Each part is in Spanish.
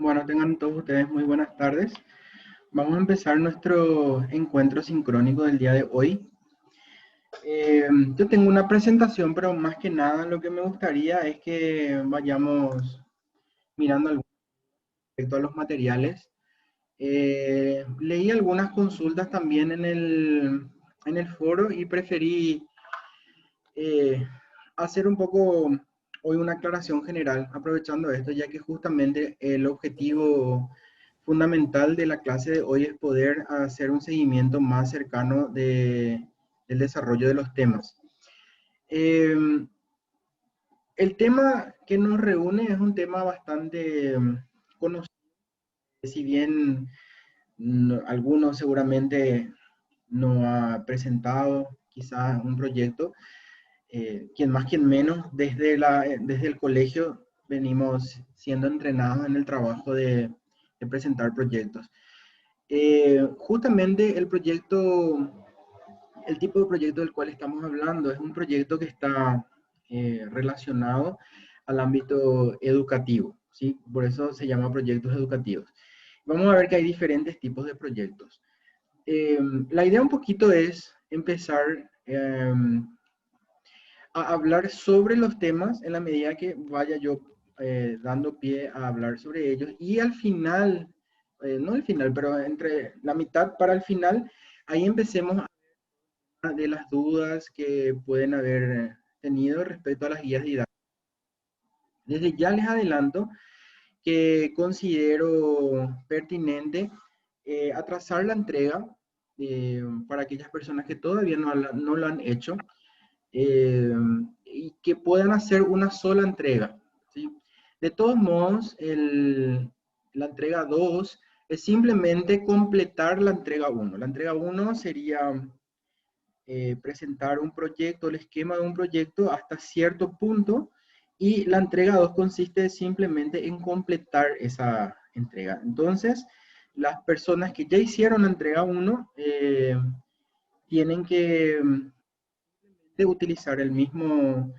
Bueno, tengan todos ustedes muy buenas tardes. Vamos a empezar nuestro encuentro sincrónico del día de hoy. Yo tengo una presentación, pero más que nada lo que me gustaría es que vayamos mirando respecto a los materiales. Leí algunas consultas también en el foro y preferí eh, hacer un poco hoy una aclaración general, aprovechando esto, ya que justamente el objetivo fundamental de la clase de hoy es poder hacer un seguimiento más cercano del desarrollo de los temas. Eh, el tema que nos reúne es un tema bastante conocido, si bien algunos seguramente no ha presentado quizás un proyecto. Quien más, quien menos, desde el colegio venimos siendo entrenados en el trabajo de presentar proyectos. Justamente el tipo de proyecto del cual estamos hablando es un proyecto que está relacionado al ámbito educativo, ¿sí? Por eso se llama proyectos educativos. Vamos a ver que hay diferentes tipos de proyectos. La idea un poquito es empezar a hablar sobre los temas en la medida que vaya yo dando pie a hablar sobre ellos. Y al final, no al final, pero entre la mitad para el final, ahí empecemos a hablar de las dudas que pueden haber tenido respecto a las guías didácticas. Desde ya les adelanto que considero pertinente atrasar la entrega para aquellas personas que todavía no lo han hecho, eh, y que puedan hacer una sola entrega, ¿sí? De todos modos, la entrega 2 es simplemente completar la entrega 1. La entrega 1 sería presentar un proyecto, el esquema de un proyecto hasta cierto punto, y la entrega 2 consiste simplemente en completar esa entrega. Entonces, las personas que ya hicieron la entrega 1 tienen que de utilizar el mismo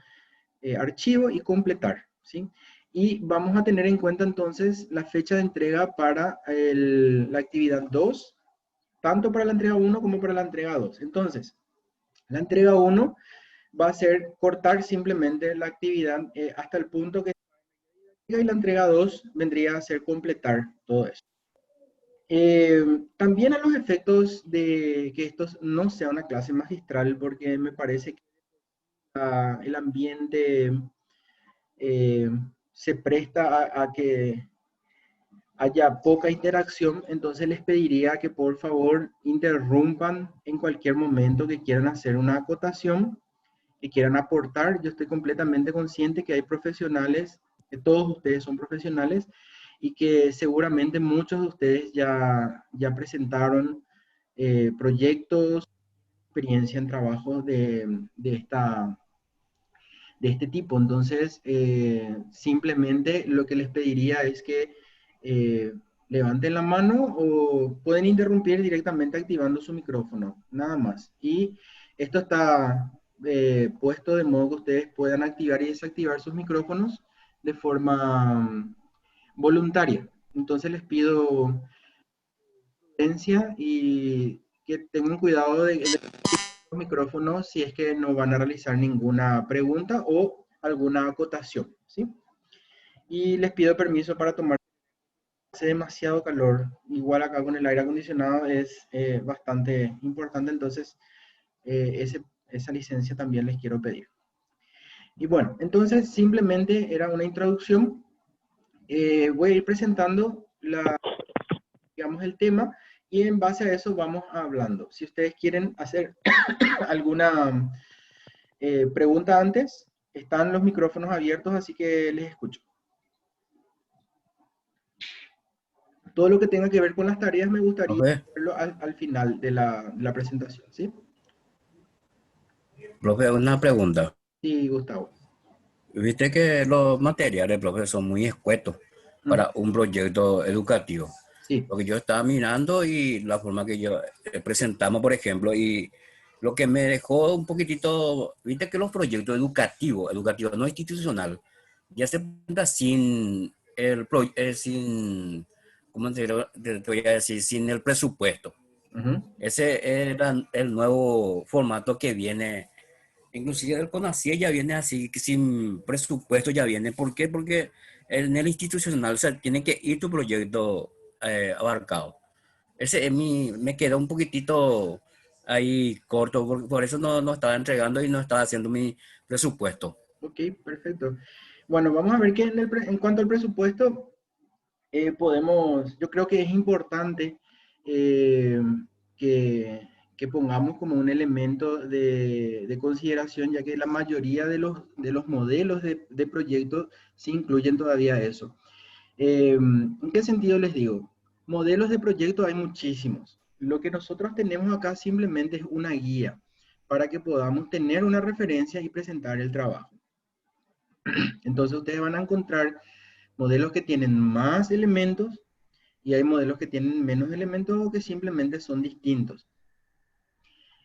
archivo y completar, ¿sí? Y vamos a tener en cuenta entonces la fecha de entrega para la actividad 2, tanto para la entrega 1 como para la entrega 2. Entonces, la entrega 1 va a ser cortar simplemente la actividad hasta el punto que y la entrega 2 vendría a ser completar todo eso. También a los efectos de que esto no sea una clase magistral, porque me parece que el ambiente eh, se presta a que haya poca interacción, entonces les pediría que por favor interrumpan en cualquier momento que quieran hacer una acotación, que quieran aportar. Yo estoy completamente consciente que hay profesionales, que todos ustedes son profesionales y que seguramente muchos de ustedes ya presentaron proyectos, experiencia en trabajos de este tipo. Entonces, simplemente lo que les pediría es que levanten la mano o pueden interrumpir directamente activando su micrófono, nada más. Y esto está puesto de modo que ustedes puedan activar y desactivar sus micrófonos de forma voluntaria. Entonces les pido prudencia y que tengan cuidado de los micrófonos si es que no van a realizar ninguna pregunta o alguna acotación, ¿sí? Y les pido permiso para tomar. Hace demasiado calor, igual acá con el aire acondicionado es bastante importante, entonces esa licencia también les quiero pedir. Y bueno, entonces simplemente era una introducción. Voy a ir presentando digamos, el tema y en base a eso vamos hablando. Si ustedes quieren hacer alguna pregunta antes, están los micrófonos abiertos, así que les escucho. Todo lo que tenga que ver con las tareas me gustaría Profe, verlo al final de la presentación, ¿sí? profe, una pregunta. Sí, Gustavo. Viste que los materiales, profe, son muy escuetos Mm, para un proyecto educativo. sí, Lo que yo estaba mirando y la forma que yo presentamos, por ejemplo, y lo que me dejó un poquitito, viste que los proyectos educativos no institucional, ya se presenta sin sin, ¿cómo te voy a decir? Sin el presupuesto. Ujú. Ese era el nuevo formato que viene. Inclusive el CONACYT ya viene así, que sin presupuesto ya viene. ¿Por qué? Porque en el institucional, o sea, tiene que ir tu proyecto abarcado. Ese es me quedó un poquitito ahí corto, por eso no estaba entregando y no estaba haciendo mi presupuesto. Ok, perfecto. Bueno, vamos a ver que en cuanto al presupuesto, yo creo que es importante eh, que, que pongamos como un elemento de consideración, ya que la mayoría de los modelos de proyectos sí incluyen todavía eso. ¿En qué sentido les digo? Modelos de proyecto hay muchísimos. Lo que nosotros tenemos acá simplemente es una guía para que podamos tener una referencia y presentar el trabajo. Entonces ustedes van a encontrar modelos que tienen más elementos y hay modelos que tienen menos elementos o que simplemente son distintos.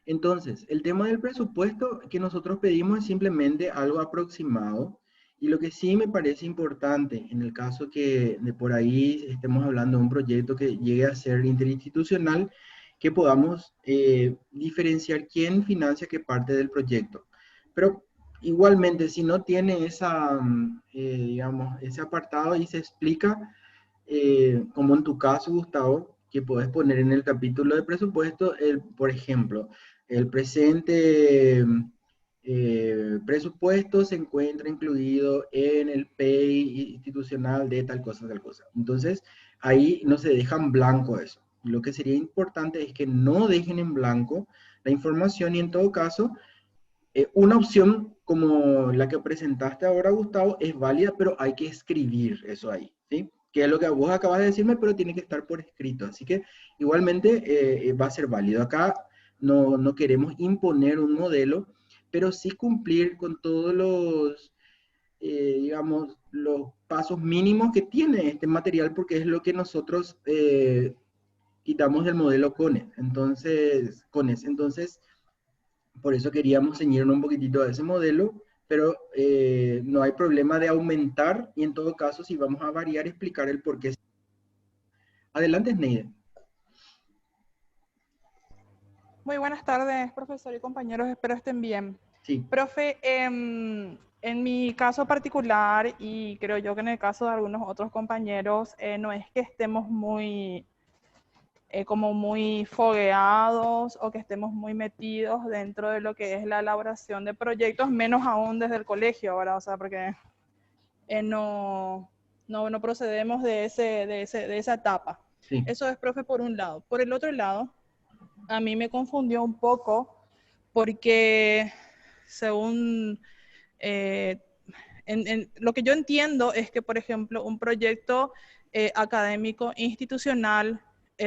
Entonces, el tema del presupuesto que nosotros pedimos es simplemente algo aproximado y lo que sí me parece importante en el caso que de por ahí estemos hablando de un proyecto que llegue a ser interinstitucional, que podamos diferenciar quién financia qué parte del proyecto. Pero igualmente, si no tiene digamos, ese apartado y se explica, como en tu caso, Gustavo, que puedes poner en el capítulo de presupuesto, por ejemplo, el presente presupuesto se encuentra incluido en el PEI institucional de tal cosa, tal cosa. Entonces, ahí no se deja en blanco eso. Lo que sería importante es que no dejen en blanco la información y en todo caso, una opción como la que presentaste ahora, Gustavo, es válida, pero hay que escribir eso ahí, ¿sí? Que es lo que vos acabas de decirme, pero tiene que estar por escrito. Así que igualmente va a ser válido. Acá no queremos imponer un modelo, pero sí cumplir con todos digamos, los pasos mínimos que tiene este material, porque es lo que nosotros quitamos del modelo CONES. Entonces, por eso queríamos ceñirnos un poquitito a ese modelo, pero no hay problema de aumentar y en todo caso, si vamos a variar, explicar el por qué. Adelante, Sneide. Muy buenas tardes, profesor y compañeros, espero estén bien. Sí. Profe, en mi caso particular, y creo yo que en el caso de algunos otros compañeros, no es que estemos como muy fogueados o que estemos muy metidos dentro de lo que es la elaboración de proyectos, menos aún desde el colegio, ¿verdad? O sea, porque no procedemos de esa etapa. Sí. Eso es, profe, por un lado. Por el otro lado, a mí me confundió un poco porque según lo que yo entiendo es que, por ejemplo, un proyecto académico institucional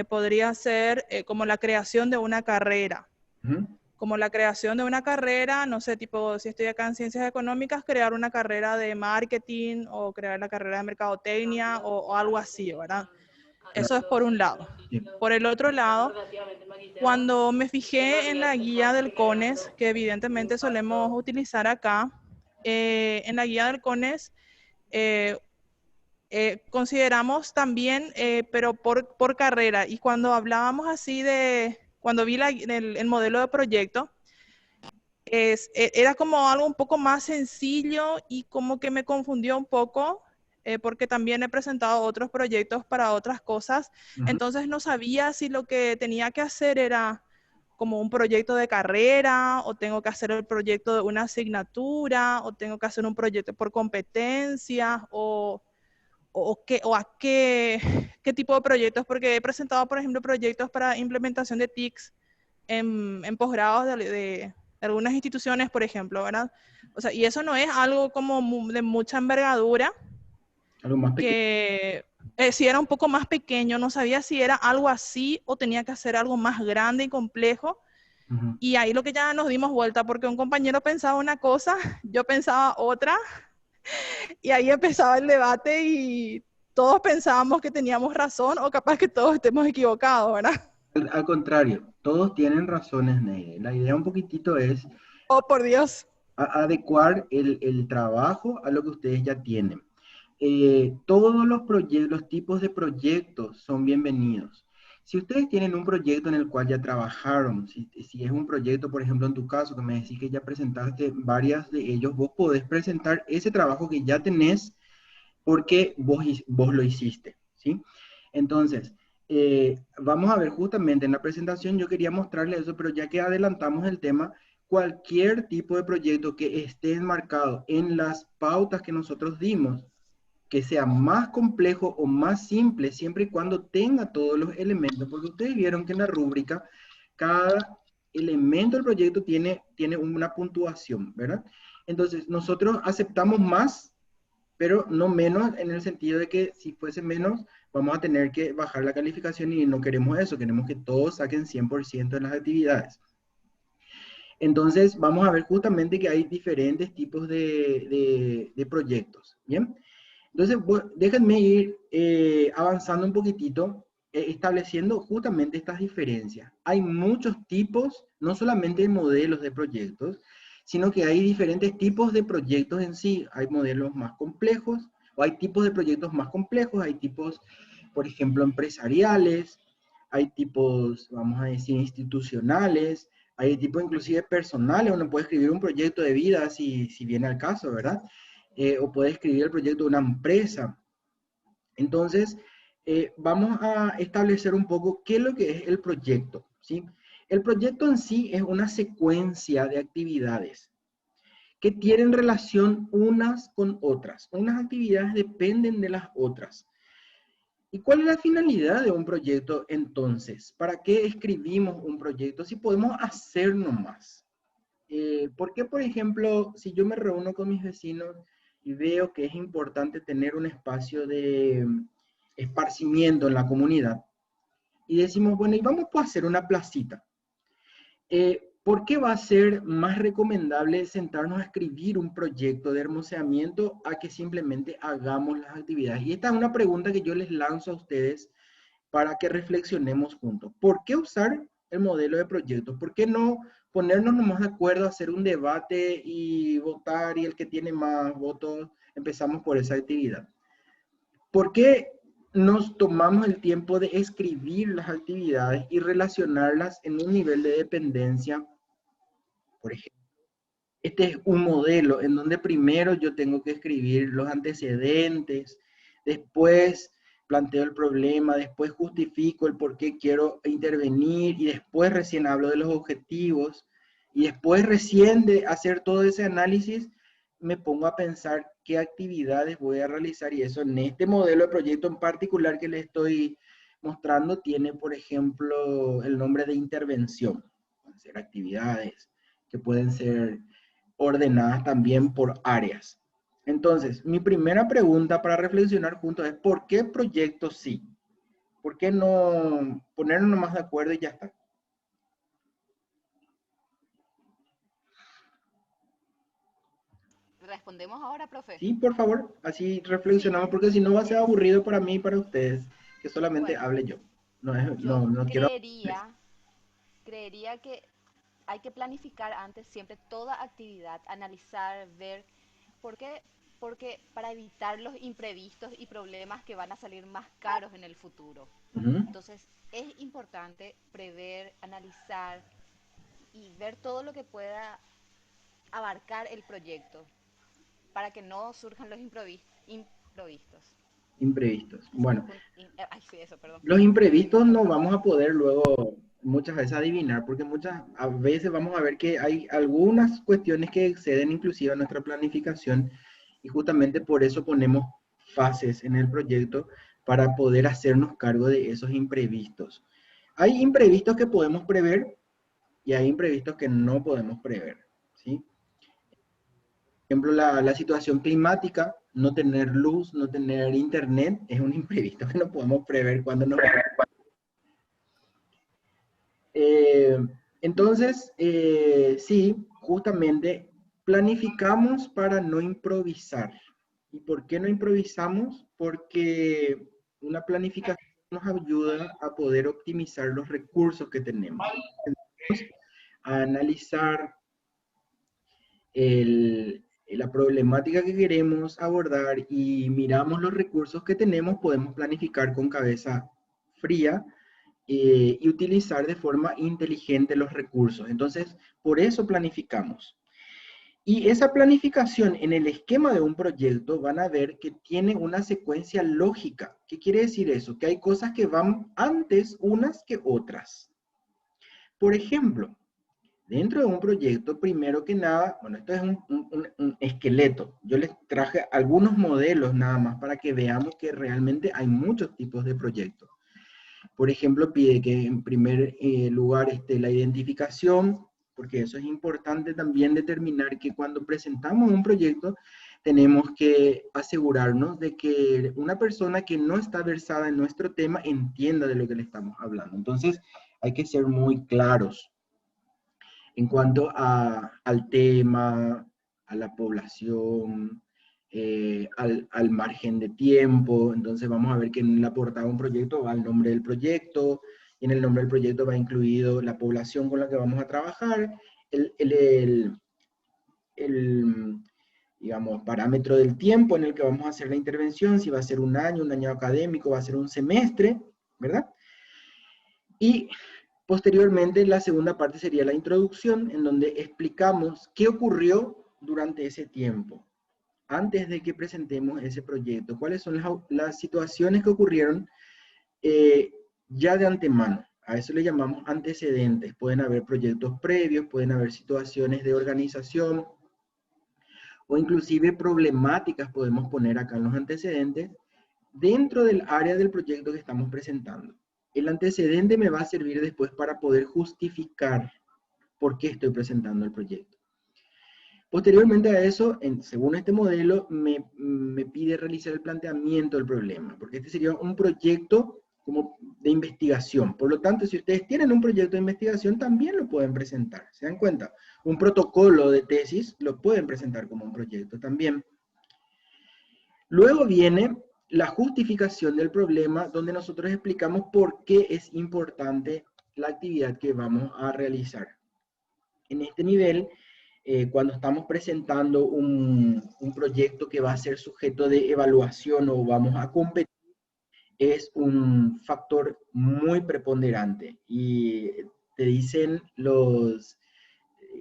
podría ser como la creación de una carrera. Uh-huh. Como la creación de una carrera, no sé, tipo, si estoy acá en ciencias económicas, crear una carrera de marketing o crear la carrera de mercadotecnia o algo así, ¿verdad? Eso es por un lado. Sí. Por el otro lado, cuando me fijé en la guía del CONES, que evidentemente solemos utilizar acá, en la guía del CONES consideramos también, pero por carrera. Y cuando hablábamos así cuando vi el modelo de proyecto, era como algo un poco más sencillo y como que me confundió un poco, porque también he presentado otros proyectos para otras cosas, Uh-huh. entonces no sabía si lo que tenía que hacer era como un proyecto de carrera, o tengo que hacer el proyecto de una asignatura, o tengo que hacer un proyecto por competencias, o a qué tipo de proyectos, porque he presentado, por ejemplo, proyectos para implementación de TICs en posgrados de algunas instituciones, por ejemplo, ¿verdad? O sea, y eso no es algo como de mucha envergadura, Algo más pequeño. que si era un poco más pequeño, no sabía si era algo así o tenía que hacer algo más grande y complejo. Uh-huh. Y ahí lo que ya nos dimos vuelta, porque un compañero pensaba una cosa, yo pensaba otra, y ahí empezaba el debate y todos pensábamos que teníamos razón o capaz que todos estemos equivocados, ¿verdad? Al contrario, todos tienen razones, Neide. La idea un poquitito es Oh, por Dios. adecuar el trabajo a lo que ustedes ya tienen. todos los tipos de proyectos son bienvenidos. Si ustedes tienen un proyecto en el cual ya trabajaron, si es un proyecto, por ejemplo, en tu caso, que me decís que ya presentaste varias de ellos, vos podés presentar ese trabajo que ya tenés porque vos lo hiciste, ¿sí? Entonces, vamos a ver justamente en la presentación, yo quería mostrarles eso, pero ya que adelantamos el tema, cualquier tipo de proyecto que esté enmarcado en las pautas que nosotros dimos, que sea más complejo o más simple, siempre y cuando tenga todos los elementos, porque ustedes vieron que en la rúbrica, cada elemento del proyecto tiene una puntuación, ¿verdad? Entonces, nosotros aceptamos más, pero no menos, en el sentido de que si fuese menos, vamos a tener que bajar la calificación y no queremos eso, queremos que todos saquen 100% de las actividades. Entonces, vamos a ver justamente que hay diferentes tipos de proyectos, ¿bien? Entonces, déjenme ir avanzando un poquitito, estableciendo justamente estas diferencias. Hay muchos tipos, no solamente de modelos de proyectos, sino que hay diferentes tipos de proyectos en sí. Hay modelos más complejos, o hay tipos de proyectos más complejos, hay tipos, por ejemplo, empresariales, hay tipos, vamos a decir, institucionales, hay tipos inclusive personales, uno puede escribir un proyecto de vida si viene al caso, ¿verdad? O puede escribir el proyecto de una empresa. Entonces, vamos a establecer un poco qué es lo que es el proyecto, ¿sí? El proyecto en sí es una secuencia de actividades que tienen relación unas con otras. Unas actividades dependen de las otras. ¿Y cuál es la finalidad de un proyecto entonces? ¿Para qué escribimos un proyecto si podemos hacer nomás? ¿Por qué, por ejemplo, si yo me reúno con mis vecinos y veo que es importante tener un espacio de esparcimiento en la comunidad y decimos, bueno, y vamos a hacer una placita? ¿Por qué va a ser más recomendable sentarnos a escribir un proyecto de hermoseamiento a que simplemente hagamos las actividades? Y esta es una pregunta que yo les lanzo a ustedes para que reflexionemos juntos. ¿Por qué usar el modelo de proyecto? ¿Por qué no ponernos nomás de acuerdo a hacer un debate y votar y el que tiene más votos empezamos por esa actividad? ¿Por qué nos tomamos el tiempo de escribir las actividades y relacionarlas en un nivel de dependencia? Por ejemplo, este es un modelo en donde primero yo tengo que escribir los antecedentes, después planteo el problema, después justifico el por qué quiero intervenir y después recién hablo de los objetivos y después recién de hacer todo ese análisis me pongo a pensar qué actividades voy a realizar y eso en este modelo de proyecto en particular que les estoy mostrando tiene, por ejemplo, el nombre de intervención. Pueden ser actividades que pueden ser ordenadas también por áreas. Entonces, mi primera pregunta para reflexionar juntos es, ¿por qué proyectos sí? ¿Por qué no ponernos más de acuerdo y ya está? ¿Respondemos ahora, profe? Sí, por favor, así reflexionamos, Sí, porque si no va a ser aburrido para mí y para ustedes, que solamente bueno, hable yo. yo No quiero... creería que hay que planificar antes siempre toda actividad, analizar, ver. ¿Por qué? Porque para evitar los imprevistos y problemas que van a salir más caros en el futuro. Entonces, es importante prever, analizar y ver todo lo que pueda abarcar el proyecto para que no surjan los imprevistos. Imprevistos. Ese es mi Bueno, punto. Ay, sí, eso, perdón. los imprevistos no vamos a poder luego muchas veces adivinar, porque muchas a veces vamos a ver que hay algunas cuestiones que exceden inclusive a nuestra planificación y justamente por eso ponemos fases en el proyecto para poder hacernos cargo de esos imprevistos. Hay imprevistos que podemos prever y hay imprevistos que no podemos prever, ¿sí? Por ejemplo, la situación climática, no tener luz, no tener internet, es un imprevisto que no podemos prever cuándo nos va. Eh, entonces, sí, justamente planificamos para no improvisar. ¿Y por qué no improvisamos? Porque una planificación nos ayuda a poder optimizar los recursos que tenemos. A analizar la problemática que queremos abordar y miramos los recursos que tenemos, podemos planificar con cabeza fría y utilizar de forma inteligente los recursos. Entonces, por eso planificamos. Y esa planificación en el esquema de un proyecto van a ver que tiene una secuencia lógica. ¿Qué quiere decir eso? Que hay cosas que van antes unas que otras. Por ejemplo, dentro de un proyecto, primero que nada, bueno, esto es un esqueleto. Yo les traje algunos modelos nada más para que veamos que realmente hay muchos tipos de proyectos. Por ejemplo, pide que en primer lugar esté la identificación, porque eso es importante también determinar que cuando presentamos un proyecto tenemos que asegurarnos de que una persona que no está versada en nuestro tema entienda de lo que le estamos hablando. Entonces, hay que ser muy claros en cuanto al tema, a la población, al margen de tiempo. Entonces vamos a ver que en la portada de un proyecto va el nombre del proyecto, y en el nombre del proyecto va incluido la población con la que vamos a trabajar, el digamos, parámetro del tiempo en el que vamos a hacer la intervención, si va a ser un año académico, va a ser un semestre, ¿verdad? Y posteriormente, la segunda parte sería la introducción, en donde explicamos qué ocurrió durante ese tiempo, antes de que presentemos ese proyecto, cuáles son las situaciones que ocurrieron ya de antemano. A eso le llamamos antecedentes. Pueden haber proyectos previos, pueden haber situaciones de organización, o inclusive problemáticas podemos poner acá en los antecedentes, dentro del área del proyecto que estamos presentando. El antecedente me va a servir después para poder justificar por qué estoy presentando el proyecto. Posteriormente a eso, según este modelo, me pide realizar el planteamiento del problema, porque este sería un proyecto como de investigación. Por lo tanto, si ustedes tienen un proyecto de investigación, también lo pueden presentar. ¿Se dan cuenta? Un protocolo de tesis lo pueden presentar como un proyecto también. Luego viene la justificación del problema, donde nosotros explicamos por qué es importante la actividad que vamos a realizar. En este nivel, cuando estamos presentando un proyecto que va a ser sujeto de evaluación o vamos a competir, es un factor muy preponderante. Y te dicen los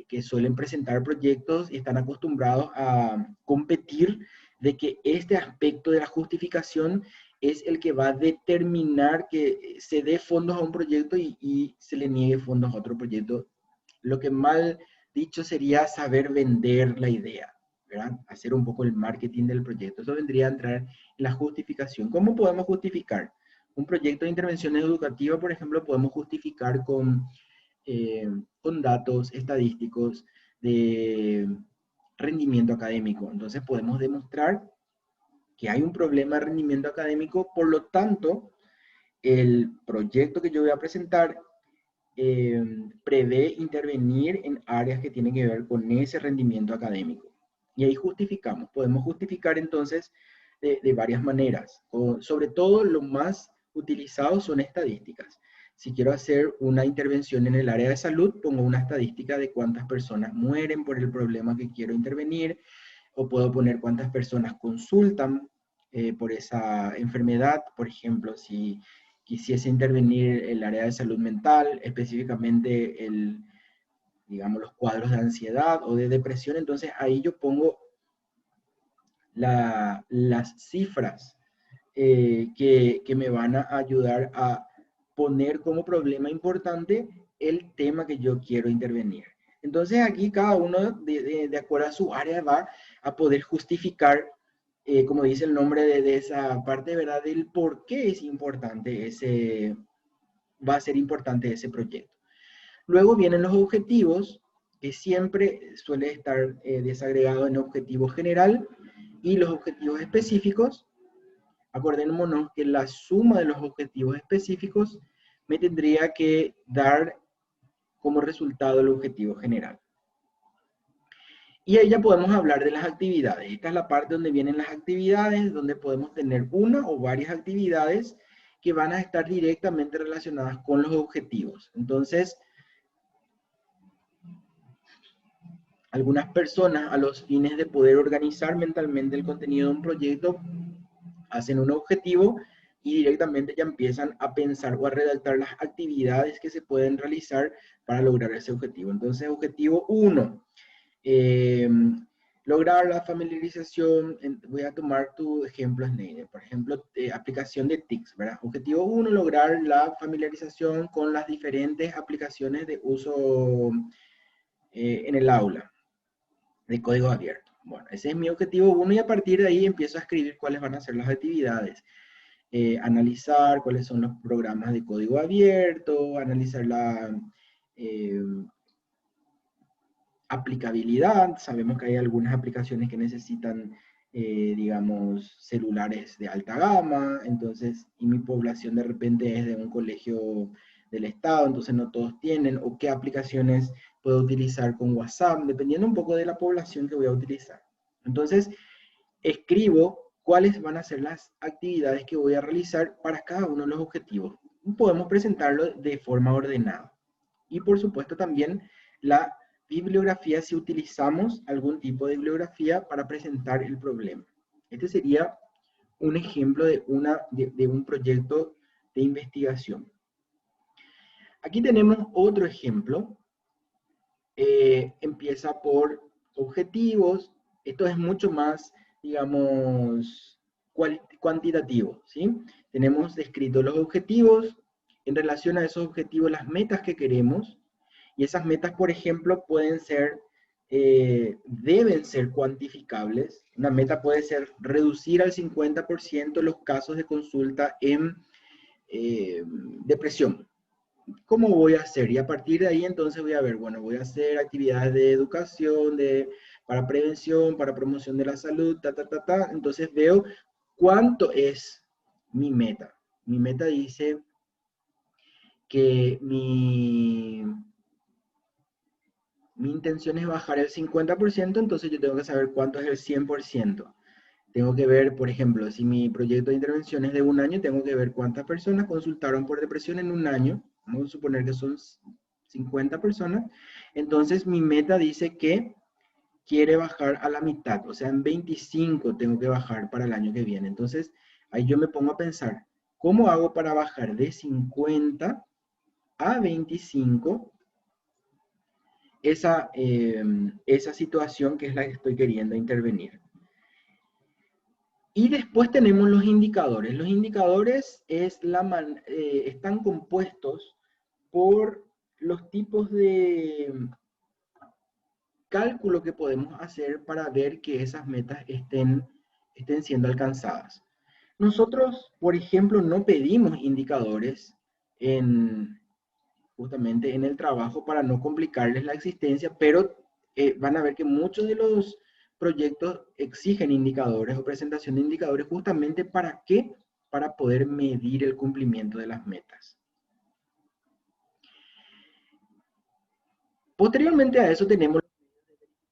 que suelen presentar proyectos y están acostumbrados a competir, de que este aspecto de la justificación es el que va a determinar que se dé fondos a un proyecto y se le niegue fondos a otro proyecto. Lo que mal dicho sería saber vender la idea, ¿verdad? Hacer un poco el marketing del proyecto. Eso vendría a entrar en la justificación. ¿Cómo podemos justificar? Un proyecto de intervención educativa, por ejemplo, podemos justificar con datos estadísticos de rendimiento académico. Entonces podemos demostrar que hay un problema de rendimiento académico, por lo tanto, el proyecto que yo voy a presentar prevé intervenir en áreas que tienen que ver con ese rendimiento académico. Y ahí justificamos. Podemos justificar entonces de varias maneras. Sobre todo lo más utilizado son estadísticas. Si quiero hacer una intervención en el área de salud, pongo una estadística de cuántas personas mueren por el problema que quiero intervenir, o puedo poner cuántas personas consultan por esa enfermedad. Por ejemplo, si quisiese intervenir el área de salud mental, específicamente digamos, los cuadros de ansiedad o de depresión, entonces ahí yo pongo las cifras que me van a ayudar a poner como problema importante el tema que yo quiero intervenir. Entonces aquí cada uno, de acuerdo a su área, va a poder justificar, como dice el nombre de esa parte, ¿verdad? Del por qué es importante va a ser importante ese proyecto. Luego vienen los objetivos, que siempre suele estar desagregado en objetivo general y los objetivos específicos. Acordémonos que la suma de los objetivos específicos me tendría que dar como resultado el objetivo general. Y ahí ya podemos hablar de las actividades. Esta es la parte donde vienen las actividades, donde podemos tener una o varias actividades que van a estar directamente relacionadas con los objetivos. Entonces, Algunas personas, a los fines de poder organizar mentalmente el contenido de un proyecto, hacen un objetivo y directamente ya empiezan a pensar o a redactar las actividades que se pueden realizar para lograr ese objetivo. Entonces, objetivo 1, lograr la familiarización. Voy a tomar tu ejemplo, Sneide. Por ejemplo, aplicación de TICS, ¿verdad? Objetivo 1, lograr la familiarización con las diferentes aplicaciones de uso en el aula, de código abierto. Bueno, ese es mi objetivo 1 y a partir de ahí empiezo a escribir cuáles van a ser las actividades. Analizar cuáles son los programas de código abierto, analizar la aplicabilidad. Sabemos que hay algunas aplicaciones que necesitan, digamos, celulares de alta gama, entonces, y mi población de repente es de un colegio del Estado, entonces no todos tienen, o qué aplicaciones puedo utilizar con WhatsApp, dependiendo un poco de la población que voy a utilizar. Entonces, escribo cuáles van a ser las actividades que voy a realizar para cada uno de los objetivos. Podemos presentarlo de forma ordenada. Y por supuesto también la bibliografía, si utilizamos algún tipo de bibliografía para presentar el problema. Este sería un ejemplo de un proyecto de investigación. Aquí tenemos otro ejemplo. Empieza por objetivos. Esto es mucho más, digamos, cuantitativo, ¿sí? Tenemos descritos los objetivos, en relación a esos objetivos las metas que queremos, y esas metas, por ejemplo, pueden ser, deben ser cuantificables. Una meta puede ser reducir al 50% los casos de consulta en depresión. ¿Cómo voy a hacer? Y a partir de ahí entonces voy a ver, bueno, voy a hacer actividades de educación, para prevención, para promoción de la salud, Entonces veo cuánto es mi meta. Mi meta dice que mi intención es bajar el 50%, entonces yo tengo que saber cuánto es el 100%. Tengo que ver, por ejemplo, si mi proyecto de intervención es de un año, tengo que ver cuántas personas consultaron por depresión en un año. Vamos a suponer que son 50 personas. Entonces mi meta dice que quiere bajar a la mitad, o sea, en 25 tengo que bajar para el año que viene. Entonces ahí yo me pongo a pensar, ¿cómo hago para bajar de 50 a 25 esa situación que es la que estoy queriendo intervenir? Y después tenemos los indicadores. Los indicadores están compuestos por los tipos de cálculo que podemos hacer para ver que esas metas estén siendo alcanzadas. Nosotros, por ejemplo, no pedimos indicadores justamente en el trabajo para no complicarles la existencia, pero van a ver que muchos de los proyectos exigen indicadores o presentación de indicadores justamente ¿para qué? Para poder medir el cumplimiento de las metas. Posteriormente a eso tenemos la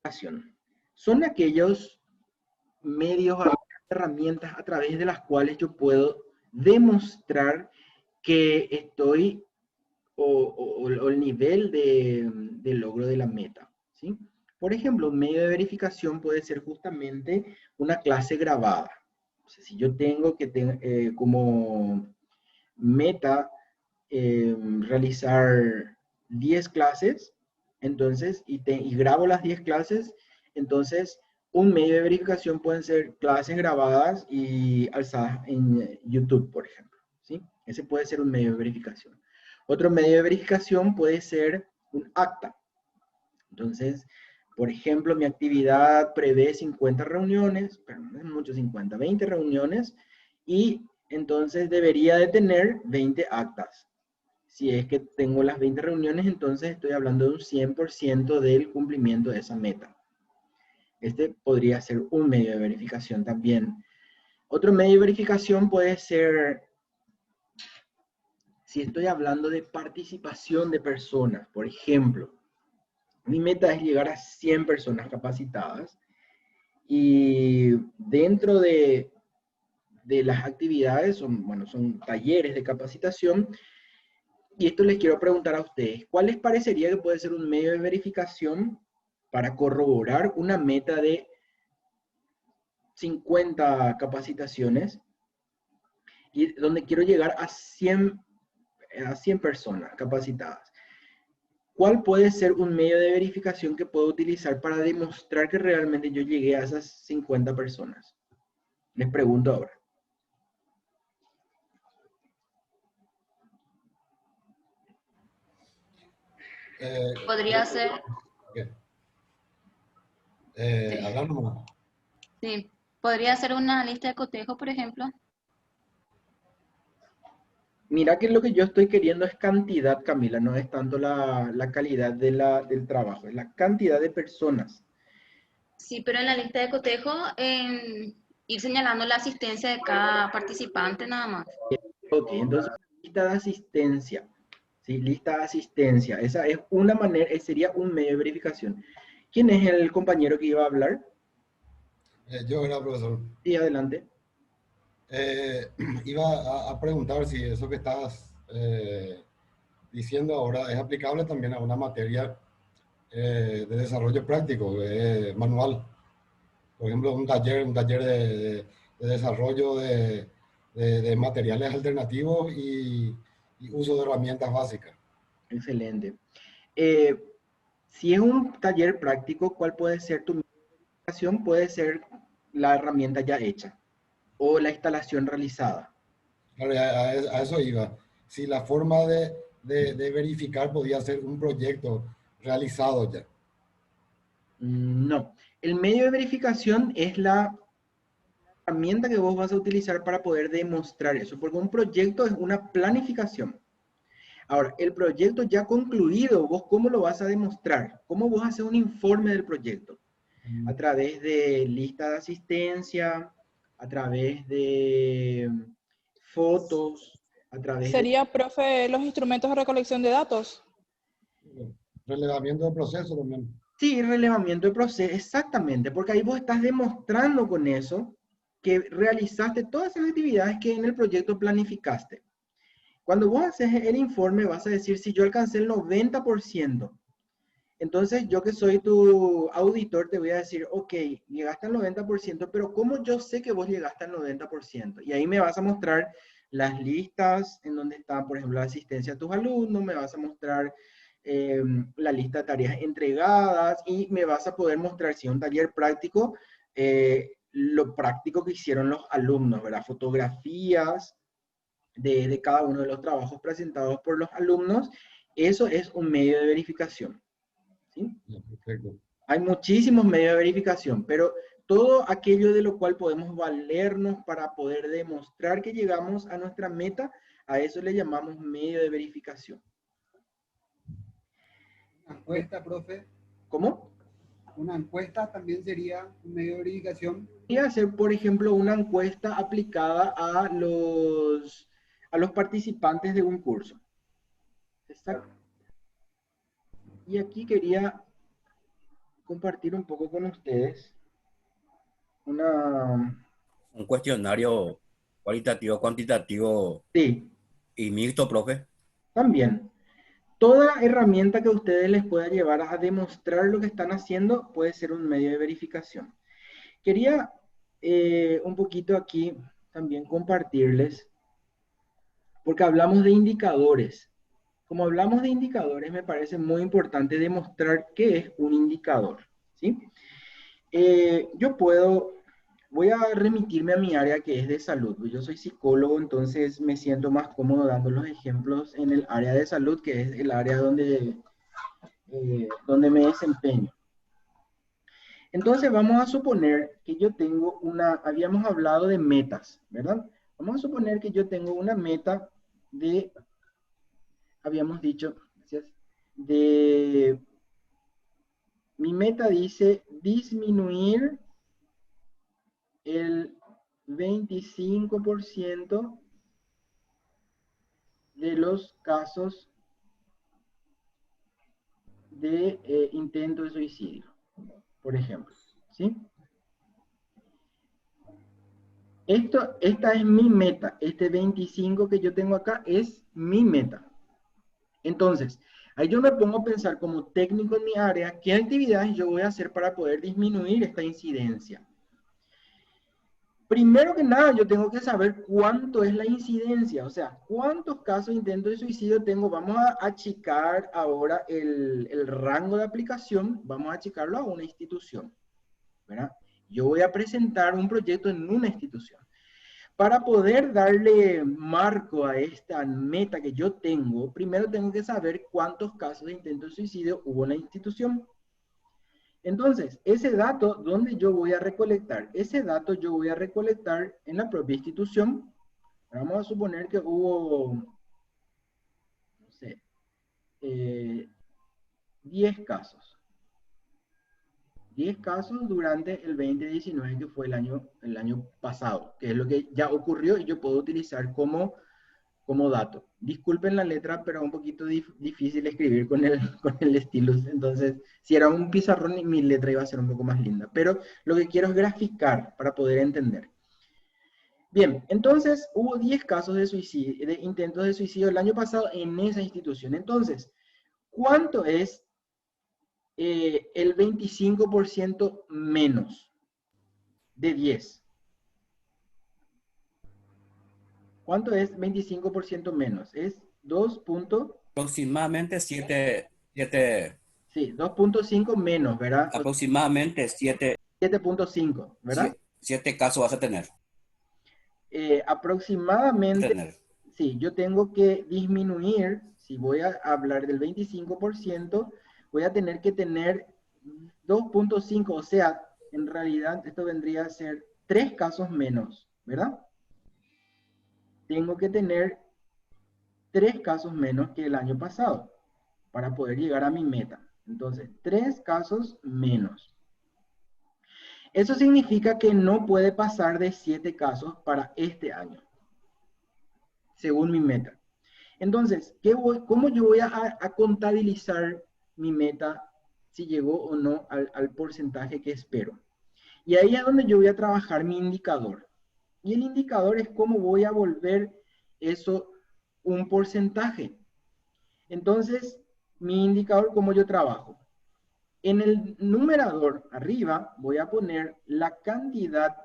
verificación. Son aquellos medios, herramientas a través de las cuales yo puedo demostrar que estoy o el nivel de logro de la meta, ¿sí? Por ejemplo, un medio de verificación puede ser justamente una clase grabada. O sea, si yo tengo que como meta realizar 10 clases, entonces, y grabo las 10 clases, entonces un medio de verificación pueden ser clases grabadas y alzadas en YouTube, por ejemplo, ¿sí? Ese puede ser un medio de verificación. Otro medio de verificación puede ser un acta. Entonces, por ejemplo, mi actividad prevé 50 reuniones, pero no es mucho 50, 20 reuniones, y entonces debería de tener 20 actas. Si es que tengo las 20 reuniones, entonces estoy hablando de un 100% del cumplimiento de esa meta. Este podría ser un medio de verificación también. Otro medio de verificación puede ser, si estoy hablando de participación de personas, por ejemplo, mi meta es llegar a 100 personas capacitadas y dentro de las actividades, son talleres de capacitación, y esto les quiero preguntar a ustedes, ¿cuál les parecería que puede ser un medio de verificación para corroborar una meta de 50 capacitaciones y donde quiero llegar a 100 personas capacitadas. ¿Cuál puede ser un medio de verificación que puedo utilizar para demostrar que realmente yo llegué a esas 50 personas? Les pregunto ahora. Podría ser, ¿Qué? sí, Hablando. sí, podría ser una lista de cotejo, por ejemplo. Mira que lo que yo estoy queriendo es cantidad, Camila, no es tanto la calidad del trabajo, es la cantidad de personas. Sí, pero en la lista de cotejo, ir señalando la asistencia de cada participante nada más. Ok, entonces lista de asistencia, ¿sí? Lista de asistencia, esa es una manera, sería un medio de verificación. ¿Quién es el compañero que iba a hablar? Yo era profesor. Sí, adelante. Iba a preguntar si eso que estás diciendo ahora es aplicable también a una materia de desarrollo práctico, manual. Por ejemplo, un taller de desarrollo de materiales alternativos y uso de herramientas básicas. Excelente. Eh, si es un taller práctico, ¿cuál puede ser tu verificación? Puede ser la herramienta ya hecha o la instalación realizada. Claro, a eso iba. Si la forma de verificar podía ser un proyecto realizado ya. No. El medio de verificación es la herramienta que vos vas a utilizar para poder demostrar eso, porque un proyecto es una planificación. Ahora, el proyecto ya concluido, ¿vos cómo lo vas a demostrar? ¿Cómo vos haces un informe del proyecto? A través de lista de asistencia, a través de fotos, a través de... Sería, profe, los instrumentos de recolección de datos. Relevamiento de proceso también. Sí, relevamiento de proceso, exactamente, porque ahí vos estás demostrando con eso que realizaste todas esas actividades que en el proyecto planificaste. Cuando vos haces el informe vas a decir si yo alcancé el 90%. Entonces yo que soy tu auditor te voy a decir, ok, llegaste al 90%, pero ¿cómo yo sé que vos llegaste al 90%? Y ahí me vas a mostrar las listas en donde está, por ejemplo, la asistencia a tus alumnos, me vas a mostrar la lista de tareas entregadas y me vas a poder mostrar si es un taller práctico, lo práctico que hicieron los alumnos, ¿verdad? Fotografías de cada uno de los trabajos presentados por los alumnos. Eso es un medio de verificación, ¿sí? Perfecto. Hay muchísimos medios de verificación, pero todo aquello de lo cual podemos valernos para poder demostrar que llegamos a nuestra meta, a eso le llamamos medio de verificación. Una encuesta, profe. ¿Cómo? Una encuesta también sería un medio de verificación. Y hacer, por ejemplo, una encuesta aplicada a los participantes de un curso. Exacto. Y aquí quería compartir un poco con ustedes una... Un cuestionario cualitativo, cuantitativo Sí, y mixto, profe. también. Toda herramienta que a ustedes les pueda llevar a demostrar lo que están haciendo puede ser un medio de verificación. Quería un poquito aquí también compartirles, porque hablamos de indicadores. Como hablamos de indicadores, me parece muy importante demostrar qué es un indicador, ¿sí? Voy a remitirme a mi área que es de salud. Yo soy psicólogo, entonces me siento más cómodo dando los ejemplos en el área de salud, que es el área donde me desempeño. Entonces vamos a suponer que yo tengo habíamos hablado de metas, ¿verdad? Vamos a suponer que yo tengo una meta habíamos dicho, gracias, mi meta dice disminuir el 25% de los casos de intento de suicidio, por ejemplo, ¿sí? Esta es mi meta, este 25 que yo tengo acá es mi meta. Entonces, Ahí yo me pongo a pensar como técnico en mi área, ¿qué actividades yo voy a hacer para poder disminuir esta incidencia? Primero que nada, yo tengo que saber cuánto es la incidencia, o sea, cuántos casos de intento de suicidio tengo. Vamos a achicar ahora el rango de aplicación, vamos a achicarlo a una institución, ¿verdad? Yo voy a presentar un proyecto en una institución. Para poder darle marco a esta meta que yo tengo, primero tengo que saber cuántos casos de intento de suicidio hubo en la institución. Entonces, ese dato, ¿dónde yo voy a recolectar? Ese dato yo voy a recolectar en la propia institución. Vamos a suponer que hubo, no sé, 10 casos. 10 casos durante el 2019, que fue el año pasado, que es lo que ya ocurrió y yo puedo utilizar como dato. Disculpen la letra, pero es un poquito difícil escribir con el stylus. Entonces, si era un pizarrón, mi letra iba a ser un poco más linda. Pero lo que quiero es graficar para poder entender. Bien, entonces hubo 10 casos de suicidio, de intentos de suicidio el año pasado en esa institución. Entonces, ¿cuánto es el 25% menos de 10? ¿Cuánto es 25% menos? Es 2. Aproximadamente Sí, 2.5 menos, ¿verdad? aproximadamente 7.5, ¿verdad? 7 casos vas a tener. Aproximadamente, sí, yo tengo que disminuir, si voy a hablar del 25%, voy a tener que tener 2.5, o sea, en realidad esto vendría a ser 3 casos menos, ¿verdad? Tengo que tener 3 casos menos que el año pasado para poder llegar a mi meta. Entonces, 3 casos menos. Eso significa que no puede pasar de 7 casos para este año, según mi meta. Entonces, ¿cómo yo voy a contabilizar mi meta, si llegó o no al porcentaje que espero? Y ahí es donde yo voy a trabajar mi indicador. Y el indicador es cómo voy a volver eso un porcentaje. Entonces, mi indicador, ¿cómo yo trabajo? En el numerador arriba voy a poner la cantidad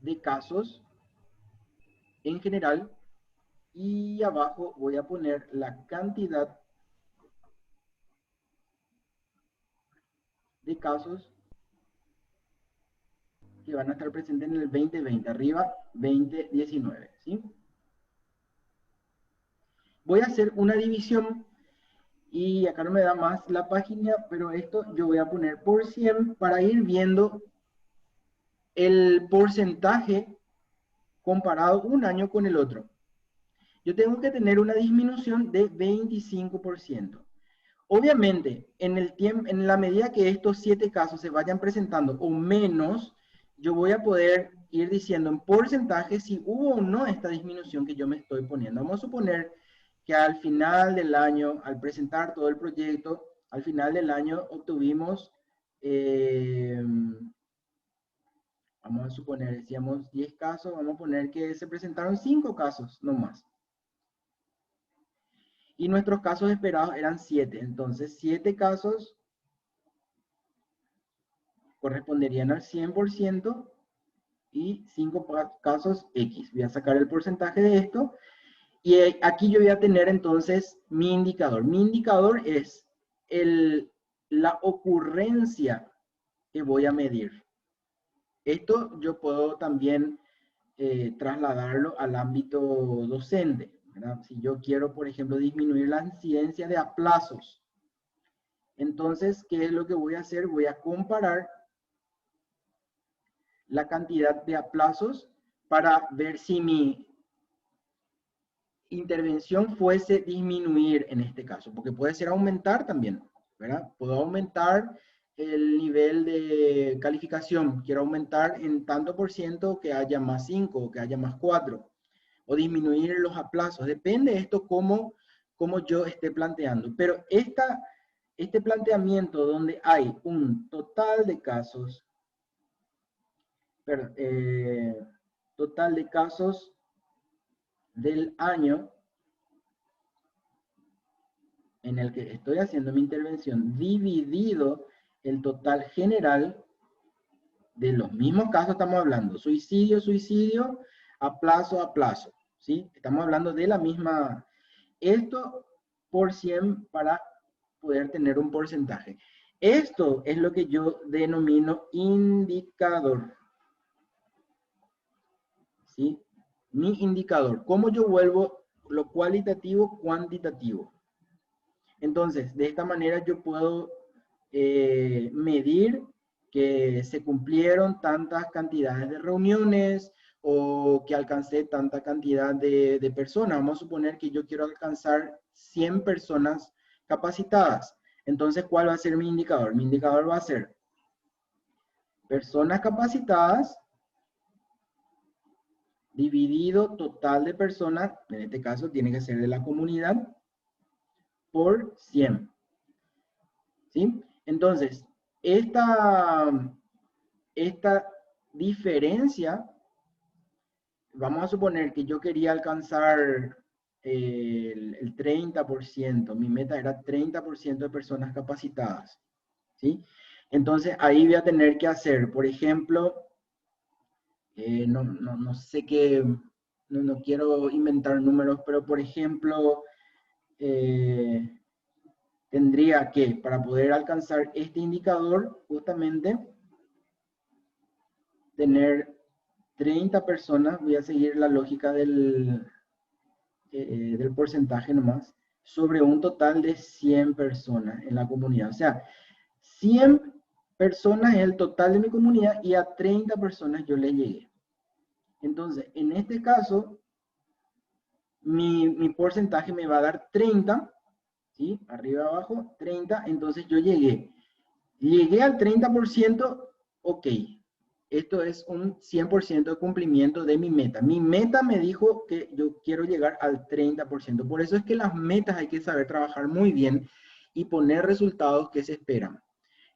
de casos en general, y abajo voy a poner la cantidad de casos que van a estar presentes en el 2020, arriba 2019, ¿sí? Voy a hacer una división y acá no me da más la página, pero esto yo voy a poner por 100 para ir viendo el porcentaje comparado un año con el otro. Yo tengo que tener una disminución de 25%. Obviamente, en la medida que estos 7 casos se vayan presentando o menos, yo voy a poder ir diciendo en porcentaje si hubo o no esta disminución que yo me estoy poniendo. Vamos a suponer que al final del año, al presentar todo el proyecto, al final del año obtuvimos, vamos a suponer, decíamos 10 casos, vamos a poner que se presentaron 5 casos, no más. Y nuestros casos esperados eran 7. Entonces, 7 casos corresponderían al 100% y 5 casos X. Voy a sacar el porcentaje de esto. Y aquí yo voy a tener entonces mi indicador. Mi indicador es la ocurrencia que voy a medir. Esto yo puedo también trasladarlo al ámbito docente, ¿verdad? Si yo quiero, por ejemplo, disminuir la incidencia de aplazos, entonces, ¿qué es lo que voy a hacer? Voy a comparar la cantidad de aplazos para ver si mi intervención fuese disminuir en este caso, porque puede ser aumentar también, ¿verdad? Puedo aumentar el nivel de calificación, quiero aumentar en tanto por ciento que haya más 5 o que haya más 4, o disminuir los aplazos, depende de esto cómo yo esté planteando, pero este planteamiento donde hay un total de casos Perdón, total de casos del año en el que estoy haciendo mi intervención, dividido el total general de los mismos casos. Estamos hablando suicidio, suicidio, a plazo, ¿sí? Estamos hablando de la misma, esto por 100 para poder tener un porcentaje. Esto es lo que yo denomino indicador, ¿sí? Mi indicador, cómo yo vuelvo lo cualitativo cuantitativo. Entonces, de esta manera yo puedo medir que se cumplieron tantas cantidades de reuniones o que alcancé tanta cantidad de personas. Vamos a suponer que yo quiero alcanzar 100 personas capacitadas. Entonces, ¿cuál va a ser mi indicador? Mi indicador va a ser personas capacitadas dividido total de personas, en este caso tiene que ser de la comunidad, por 100. ¿Sí? Entonces, esta diferencia, vamos a suponer que yo quería alcanzar el 30%, mi meta era 30% de personas capacitadas, ¿sí? Entonces, ahí voy a tener que hacer, por ejemplo, no sé qué, no quiero inventar números, pero por ejemplo, tendría que, para poder alcanzar este indicador, justamente, tener 30 personas, voy a seguir la lógica del porcentaje nomás, sobre un total de 100 personas en la comunidad. O sea, 100 personas es el total de mi comunidad y a 30 personas yo le llegué. Entonces, en este caso, mi porcentaje me va a dar 30, ¿sí? Arriba, abajo, 30, entonces yo llegué. Llegué al 30%, ok. Esto es un 100% de cumplimiento de mi meta. Mi meta me dijo que yo quiero llegar al 30%. Por eso es que las metas hay que saber trabajar muy bien y poner resultados que se esperan,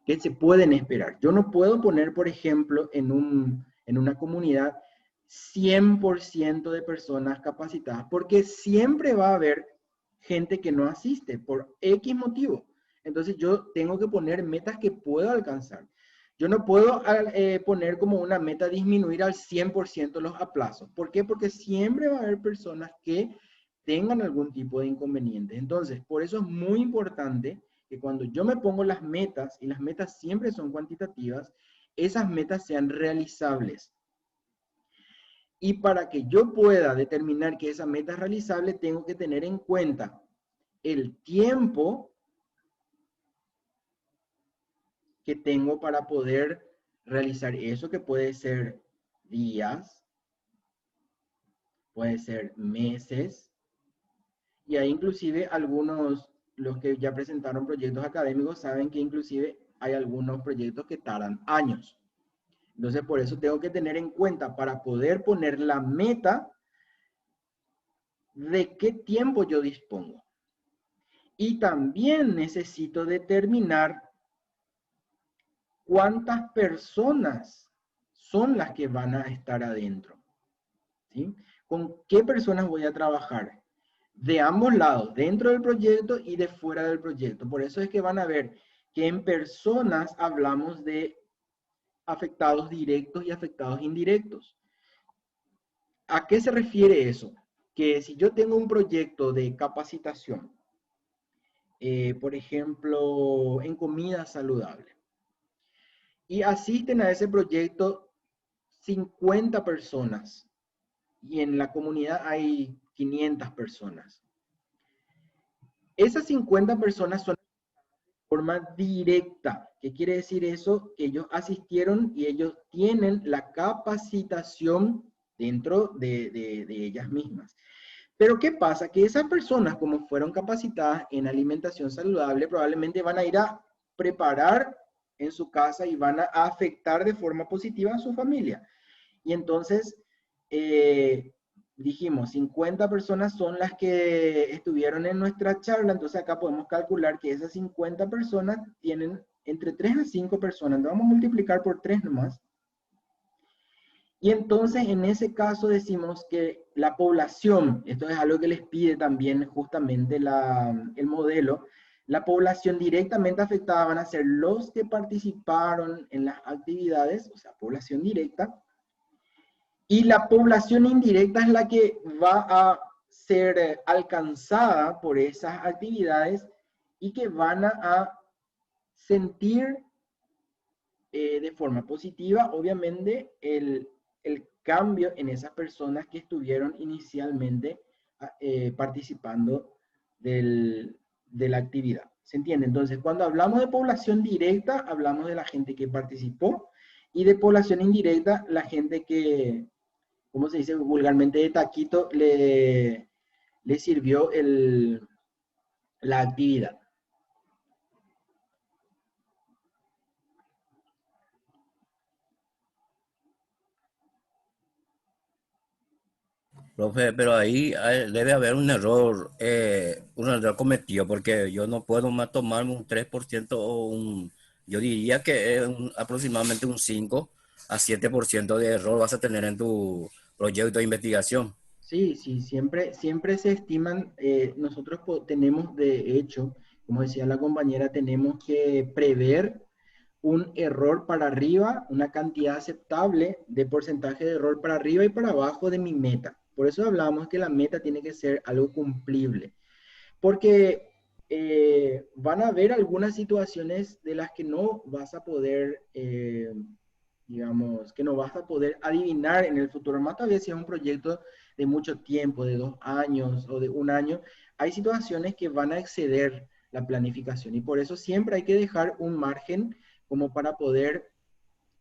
que se pueden esperar. Yo no puedo poner, por ejemplo, en una comunidad 100% de personas capacitadas, porque siempre va a haber gente que no asiste por X motivo. Entonces yo tengo que poner metas que puedo alcanzar. Yo no puedo poner como una meta disminuir al 100% los aplazos. ¿Por qué? Porque siempre va a haber personas que tengan algún tipo de inconveniente. Entonces, por eso es muy importante que cuando yo me pongo las metas, y las metas siempre son cuantitativas, esas metas sean realizables. Y para que yo pueda determinar que esa meta es realizable, tengo que tener en cuenta el tiempo que tengo para poder realizar eso, que puede ser días, puede ser meses, y ahí inclusive algunos, los que ya presentaron proyectos académicos, saben que inclusive hay algunos proyectos que tardan años. Entonces, por eso tengo que tener en cuenta para poder poner la meta de qué tiempo yo dispongo. Y también necesito determinar cuántas personas son las que van a estar adentro, ¿sí? ¿Con qué personas voy a trabajar? De ambos lados, dentro del proyecto y de fuera del proyecto. Por eso es que van a ver que en personas hablamos de afectados directos y afectados indirectos. ¿A qué se refiere eso? Que si yo tengo un proyecto de capacitación, por ejemplo, en comida saludable, y asisten a ese proyecto 50 personas, y en la comunidad hay 500 personas. Esas 50 personas son de forma directa. ¿Qué quiere decir eso? Que ellos asistieron y ellos tienen la capacitación dentro de ellas mismas. Pero ¿qué pasa? Que esas personas, como fueron capacitadas en alimentación saludable, probablemente van a ir a preparar en su casa y van a afectar de forma positiva a su familia. Y entonces, dijimos, 50 personas son las que estuvieron en nuestra charla, entonces acá podemos calcular que esas 50 personas tienen entre 3 a 5 personas, entonces vamos a multiplicar por 3 nomás. Y entonces en ese caso decimos que la población, esto es algo que les pide también justamente el modelo, la población directamente afectada van a ser los que participaron en las actividades, o sea, población directa, y la población indirecta es la que va a ser alcanzada por esas actividades y que van a sentir de forma positiva, obviamente, el cambio en esas personas que estuvieron inicialmente participando de la actividad. ¿Se entiende? Entonces, cuando hablamos de población directa, hablamos de la gente que participó, y de población indirecta, la gente que, ¿cómo se dice vulgarmente? De taquito, le sirvió la actividad. Profe, pero ahí debe haber un error cometido, porque yo no puedo más tomarme un 3% o yo diría que es aproximadamente un 5 a 7% de error vas a tener en tu proyecto de investigación. Sí, sí, siempre se estiman, nosotros tenemos de hecho, como decía la compañera, tenemos que prever un error para arriba, una cantidad aceptable de porcentaje de error para arriba y para abajo de mi meta. Por eso hablamos que la meta tiene que ser algo cumplible, porque van a haber algunas situaciones de las que no vas a poder, digamos, que no vas a poder adivinar en el futuro, más todavía si es un proyecto de mucho tiempo, de 2 años o de un año, hay situaciones que van a exceder la planificación y por eso siempre hay que dejar un margen como para poder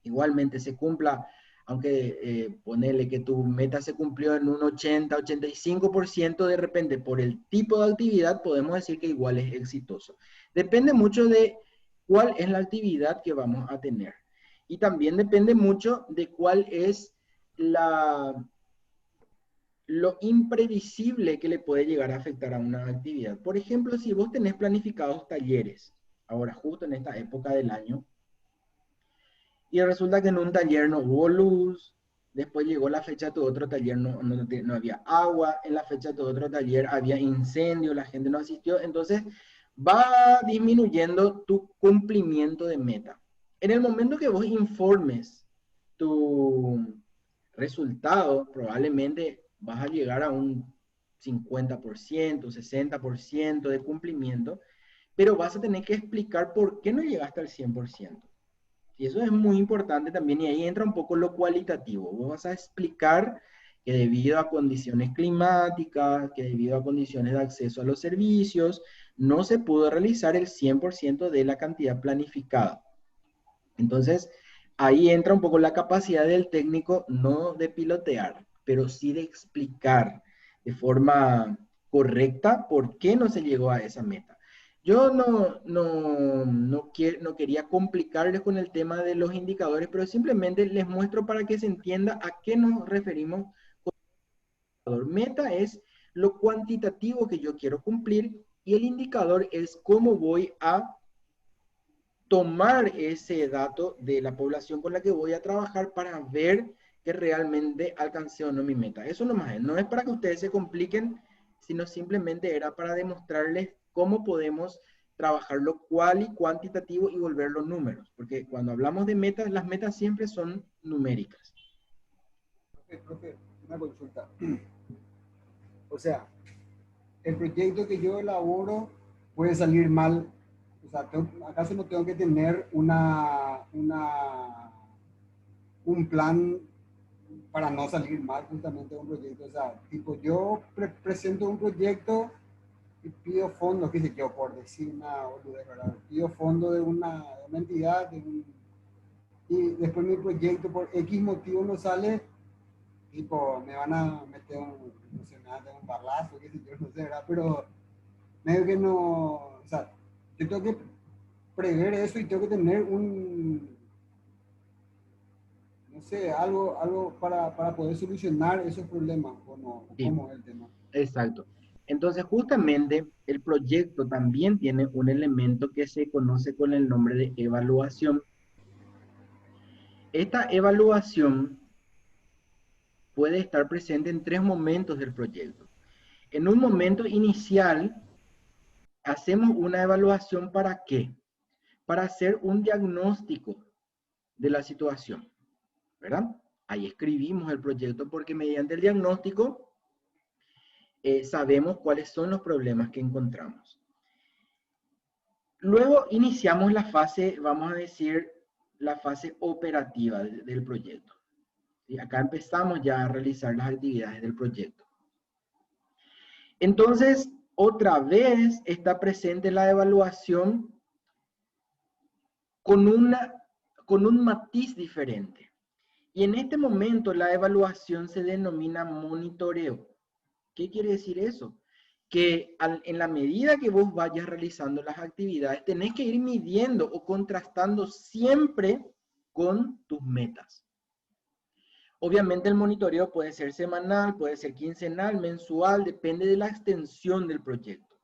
igualmente se cumpla, aunque ponele que tu meta se cumplió en un 80-85%, de repente por el tipo de actividad podemos decir que igual es exitoso. Depende mucho de cuál es la actividad que vamos a tener. Y también depende mucho de cuál es lo imprevisible que le puede llegar a afectar a una actividad. Por ejemplo, si vos tenés planificados talleres, ahora justo en esta época del año, y resulta que en un taller no hubo luz, después llegó la fecha de tu otro taller, no había agua, en la fecha de tu otro taller había incendio, la gente no asistió, entonces va disminuyendo tu cumplimiento de meta. En el momento que vos informes tu resultado, probablemente vas a llegar a un 50%, 60% de cumplimiento, pero vas a tener que explicar por qué no llegaste al 100%. Y eso es muy importante también, y ahí entra un poco lo cualitativo. Vos vas a explicar que debido a condiciones climáticas, que debido a condiciones de acceso a los servicios, no se pudo realizar el 100% de la cantidad planificada. Entonces, ahí entra un poco la capacidad del técnico, no de pilotear, pero sí de explicar de forma correcta por qué no se llegó a esa meta. Yo no quería complicarles con el tema de los indicadores, pero simplemente les muestro para que se entienda a qué nos referimos con indicador. Meta es lo cuantitativo que yo quiero cumplir y el indicador es cómo voy a tomar ese dato de la población con la que voy a trabajar para ver que realmente alcancé o no mi meta. Eso nomás, no es para que ustedes se compliquen, sino simplemente era para demostrarles cómo podemos trabajar lo cual y cuantitativo y volverlo números, porque cuando hablamos de metas, las metas siempre son numéricas. Profe, una consulta. O sea, el proyecto que yo elaboro puede salir mal. O sea, ¿acaso no tengo que tener un plan para no salir mal justamente de un proyecto? O sea, tipo, yo presento un proyecto y pido fondos, qué sé yo, por decir una boludez, ¿verdad? Pido fondos de una entidad y después mi proyecto por X motivo no sale, tipo, me van a meter no sé, me van a meter un barlazo, qué sé yo, no sé, ¿verdad? Pero medio que no, o sea, yo tengo que prever eso y tengo que tener no sé, algo para poder solucionar esos problemas, ¿o no? Sí, ¿Cómo es el tema? exacto. Entonces, justamente el proyecto también tiene un elemento que se conoce con el nombre de evaluación. Esta evaluación puede estar presente en 3 momentos del proyecto. En un momento inicial, hacemos una evaluación ¿para qué? Para hacer un diagnóstico de la situación, ¿verdad? Ahí escribimos el proyecto porque mediante el diagnóstico sabemos cuáles son los problemas que encontramos. Luego iniciamos la fase, vamos a decir, la fase operativa del proyecto. Y acá empezamos ya a realizar las actividades del proyecto. Entonces, otra vez está presente la evaluación con un matiz diferente. Y en este momento la evaluación se denomina monitoreo. ¿Qué quiere decir eso? Que en la medida que vos vayas realizando las actividades, tenés que ir midiendo o contrastando siempre con tus metas. Obviamente el monitoreo puede ser semanal, puede ser quincenal, mensual, depende de la extensión del proyecto.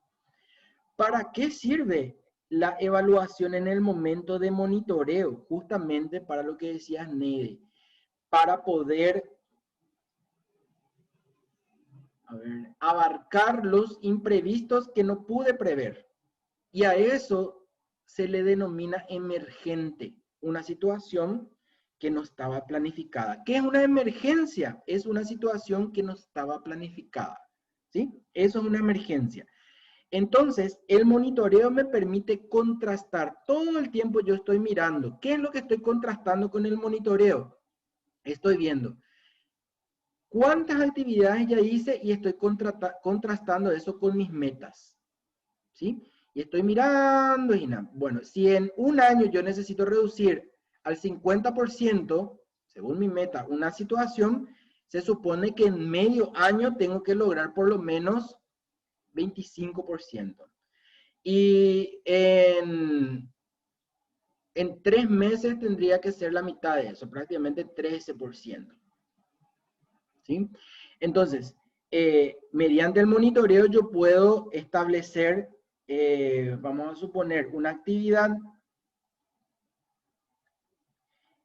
¿Para qué sirve la evaluación en el momento de monitoreo? Justamente para lo que decías, Neide, para poder abarcar los imprevistos que no pude prever. Y a eso se le denomina emergente, una situación que no estaba planificada. ¿Qué es una emergencia? Es una situación que no estaba planificada, ¿sí? Eso es una emergencia. Entonces, el monitoreo me permite contrastar. Todo el tiempo yo estoy mirando. ¿Qué es lo que estoy contrastando con el monitoreo? Estoy viendo cuántas actividades ya hice y estoy contrastando eso con mis metas, ¿sí? Y estoy mirando y nada. Bueno, si en un año yo necesito reducir al 50%, según mi meta, una situación, se supone que en medio año tengo que lograr por lo menos 25%. Y en 3 meses tendría que ser la mitad de eso, prácticamente 13%. ¿Sí? Entonces, mediante el monitoreo yo puedo establecer, vamos a suponer, una actividad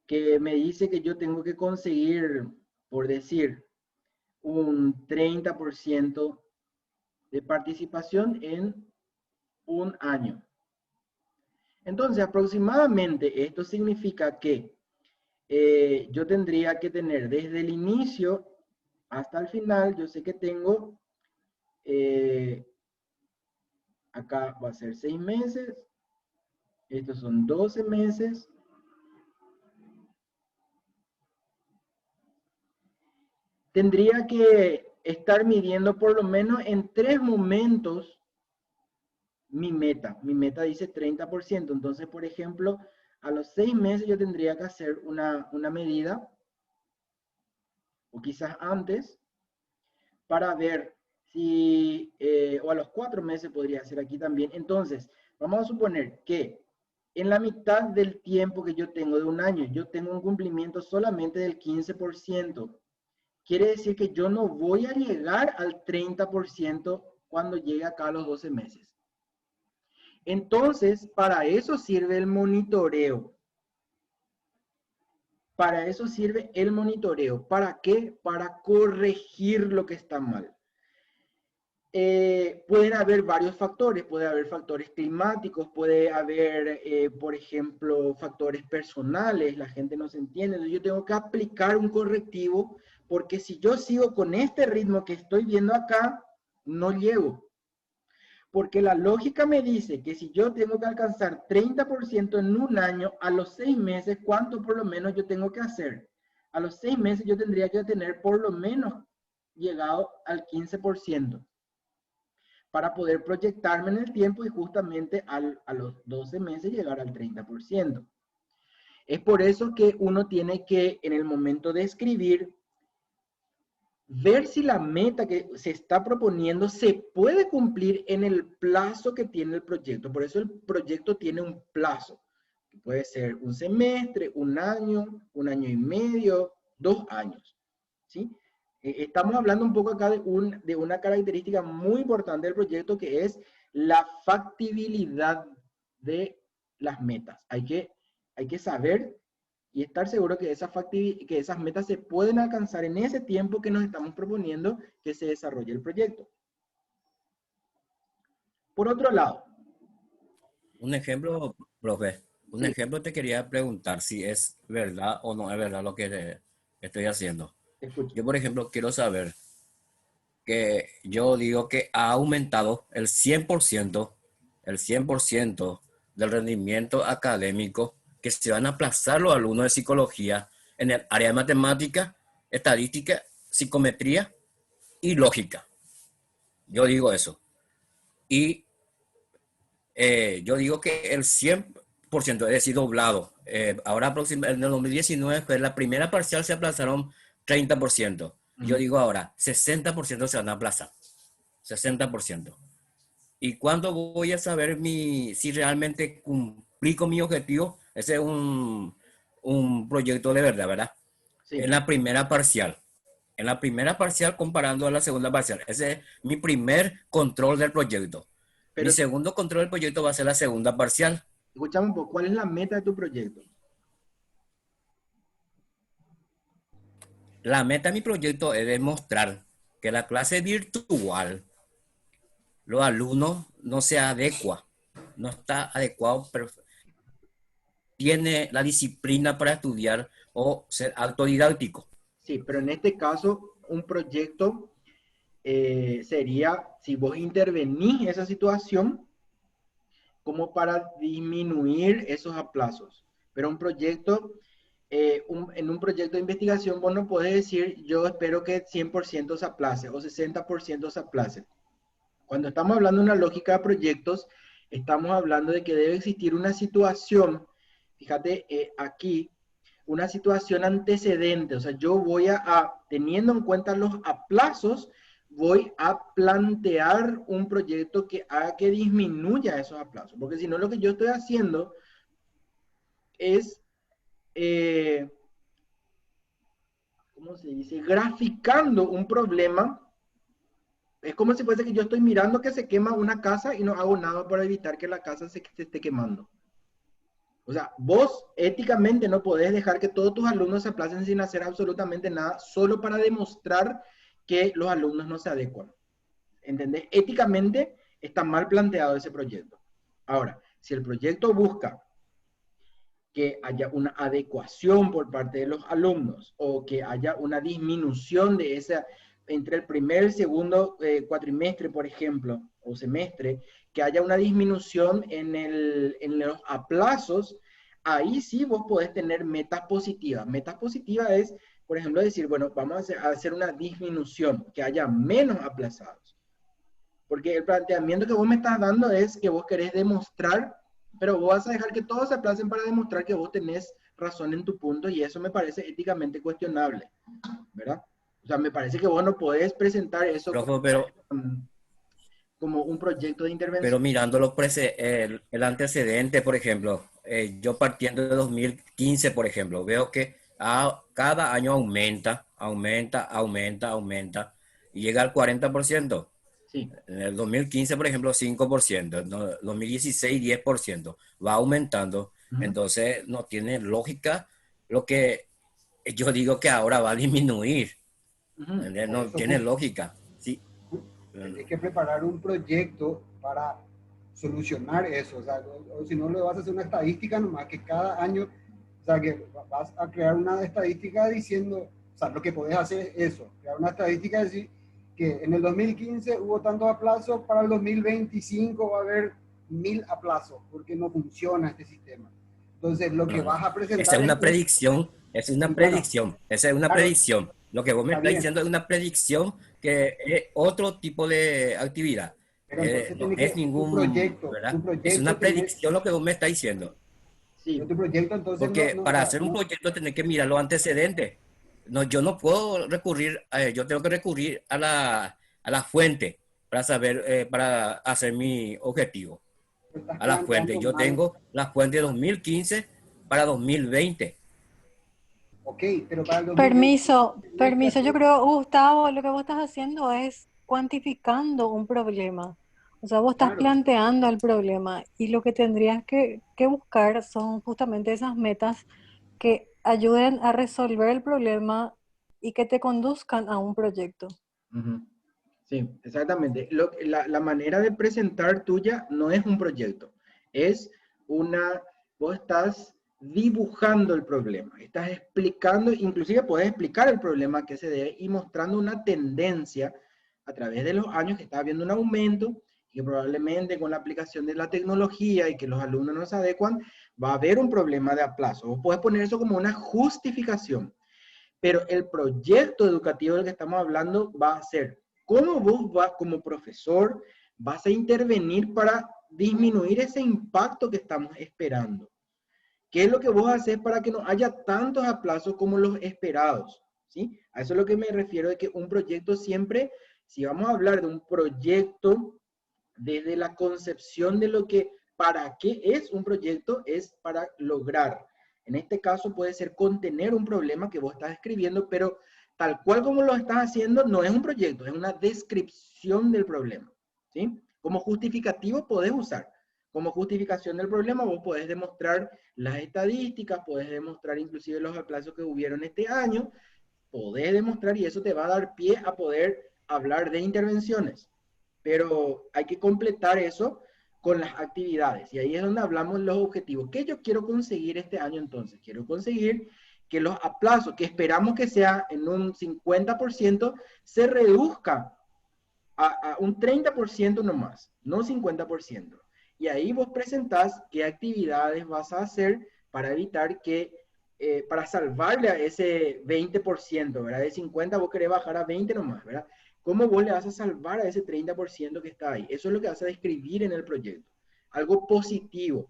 que me dice que yo tengo que conseguir, por decir, un 30% de participación en un año. Entonces, aproximadamente esto significa que yo tendría que tener desde el inicio hasta el final, yo sé que tengo, acá va a ser 6 meses, estos son 12 meses. Tendría que estar midiendo por lo menos en 3 momentos mi meta. Mi meta dice 30%. Entonces, por ejemplo, a los 6 meses yo tendría que hacer una medida, o quizás antes, para ver si, o a los 4 meses podría ser aquí también. Entonces, vamos a suponer que en la mitad del tiempo que yo tengo de un año, yo tengo un cumplimiento solamente del 15%. Quiere decir que yo no voy a llegar al 30% cuando llegue acá a los 12 meses. Entonces, para eso sirve el monitoreo. Para eso sirve el monitoreo. ¿Para qué? Para corregir lo que está mal. Pueden haber varios factores. Puede haber factores climáticos, puede haber, por ejemplo, factores personales. La gente no se entiende. Entonces, yo tengo que aplicar un correctivo porque si yo sigo con este ritmo que estoy viendo acá, no llego. Porque la lógica me dice que si yo tengo que alcanzar 30% en un año, a los 6 meses, ¿cuánto por lo menos yo tengo que hacer? A los 6 meses yo tendría que tener por lo menos llegado al 15% para poder proyectarme en el tiempo y justamente a los 12 meses llegar al 30%. Es por eso que uno tiene que, en el momento de escribir, ver si la meta que se está proponiendo se puede cumplir en el plazo que tiene el proyecto. Por eso el proyecto tiene un plazo. Puede ser un semestre, un año y medio, 2 años. ¿Sí? Estamos hablando un poco acá de una característica muy importante del proyecto que es la factibilidad de las metas. Hay que saber y estar seguro que que esas metas se pueden alcanzar en ese tiempo que nos estamos proponiendo que se desarrolle el proyecto. Por otro lado, Un ejemplo, profe, un sí, ejemplo te quería preguntar si es verdad o no es verdad lo que estoy haciendo. escucho. Yo, por ejemplo, quiero saber que yo digo que ha aumentado el 100% del rendimiento académico que se van a aplazar los alumnos de psicología en el área de matemática, estadística, psicometría y lógica. Yo digo eso. Y yo digo que el 100%, es decir, doblado. Ahora en el 2019, pues la primera parcial se aplazaron 30%. Yo digo ahora, 60% se van a aplazar. 60%. ¿Y cuándo voy a saber si realmente cumplí con mi objetivo? Ese es un proyecto de verdad, ¿verdad? Sí, En la primera parcial. En la primera parcial comparando a la segunda parcial. Ese es mi primer control del proyecto. Mi pero segundo control del proyecto va a ser la segunda parcial. escuchame un poco, ¿cuál es la meta de tu proyecto? La meta de mi proyecto es demostrar que la clase virtual, los alumnos no se adecua, no está adecuado, pero tiene la disciplina para estudiar o ser autodidáctico. Sí, pero en este caso, un proyecto sería, si vos intervenís esa situación, como para disminuir esos aplazos. Pero un proyecto, en un proyecto de investigación, vos no podés decir, yo espero que 100% se aplace o 60% se aplace. Cuando estamos hablando de una lógica de proyectos, estamos hablando de que debe existir una situación, fíjate, aquí, una situación antecedente, o sea, yo voy teniendo en cuenta los aplazos, voy a plantear un proyecto que haga que disminuya esos aplazos, porque si no lo que yo estoy haciendo es, ¿cómo se dice? Graficando un problema. Es como si fuese que yo estoy mirando que se quema una casa y no hago nada para evitar que la casa se esté quemando. O sea, vos éticamente no podés dejar que todos tus alumnos se aplacen sin hacer absolutamente nada solo para demostrar que los alumnos no se adecuan. ¿Entendés? Éticamente está mal planteado ese proyecto. Ahora, si el proyecto busca que haya una adecuación por parte de los alumnos o que haya una disminución de esa entre el primer y el segundo cuatrimestre, por ejemplo, o semestre, que haya una disminución en los aplazos, ahí sí vos podés tener metas positivas. Metas positivas es, por ejemplo, decir, bueno, vamos a hacer una disminución, que haya menos aplazados. Porque el planteamiento que vos me estás dando es que vos querés demostrar, pero vos vas a dejar que todos se aplacen para demostrar que vos tenés razón en tu punto y eso me parece éticamente cuestionable, ¿verdad? O sea, me parece que vos no podés presentar eso como un proyecto de Pero intervención. mirando el antecedente, por ejemplo, yo partiendo de 2015, por ejemplo, veo que cada año aumenta y llega al 40%. Sí. En el 2015, por ejemplo, 5%, en el 2016, 10%, va aumentando. Entonces, no tiene lógica lo que yo digo que ahora va a disminuir. No Eso tiene lógica. Sí. hay que preparar un proyecto para solucionar eso. O sea, o si no, le vas a hacer una estadística nomás que cada año, o sea, que vas a crear una estadística diciendo, o sea, lo que podés hacer es eso, crear una estadística, decir que en el 2015 hubo tantos aplazos, para el 2025 va a haber 1000 aplazos, porque no funciona este sistema. Entonces, lo que vas a presentar esa es una predicción, esa es una predicción, esa es una claro, predicción. Lo que vos me estás diciendo es una predicción que es otro tipo de actividad. Pero entonces No tiene es que, ningún, ¿verdad? tu Es una proyecto predicción lo que vos me estás diciendo. Sí. tu proyecto entonces Porque no, o para sea, hacer un proyecto tenés que mirar los antecedentes. No, yo no puedo recurrir, yo tengo que recurrir a la fuente para saber, para hacer mi objetivo. estás A la fuente. planteando Yo mal. tengo la fuente de 2015 para 2020. Ok, pero para el 2020 tienes que Permiso, yo hacer, creo, Gustavo, lo que vos estás haciendo es cuantificando un problema. O sea, vos estás claro, planteando el problema y lo que tendrías que buscar son justamente esas metas que ayuden a resolver el problema y que te conduzcan a un proyecto. Ujú. Sí, exactamente. La manera de presentar tuya no es un proyecto, es vos estás dibujando el problema, estás explicando, inclusive puedes explicar el problema que se debe y mostrando una tendencia a través de los años que está habiendo un aumento y que probablemente con la aplicación de la tecnología y que los alumnos no se adecuan, va a haber un problema de aplazo. Vos podés poner eso como una justificación, pero el proyecto educativo del que estamos hablando va a ser cómo vos como profesor vas a intervenir para disminuir ese impacto que estamos esperando. ¿Qué es lo que vos haces para que no haya tantos aplazos como los esperados? ¿Sí? A eso es lo que me refiero de que un proyecto siempre, si vamos a hablar de un proyecto desde la concepción de lo que, para qué es un proyecto, es para lograr. En este caso puede ser contener un problema que vos estás escribiendo, pero tal cual como lo estás haciendo, no es un proyecto, es una descripción del problema. ¿Sí? Como justificativo podés usar. Como justificación del problema vos podés demostrar las estadísticas, podés demostrar inclusive los aplazos que hubieron este año, podés demostrar y eso te va a dar pie a poder hablar de intervenciones. Pero hay que completar eso con las actividades. Y ahí es donde hablamos los objetivos. ¿Qué yo quiero conseguir este año entonces? Quiero conseguir que los aplazos, que esperamos que sea en un 50%, se reduzca a un 30% nomás, no 50%. Y ahí vos presentás qué actividades vas a hacer para evitar que, para salvarle a ese 20%, ¿verdad? De 50 vos querés bajar a 20 nomás, ¿verdad? ¿Cómo vos le vas a salvar a ese 30% que está ahí? Eso es lo que vas a describir en el proyecto. Algo positivo.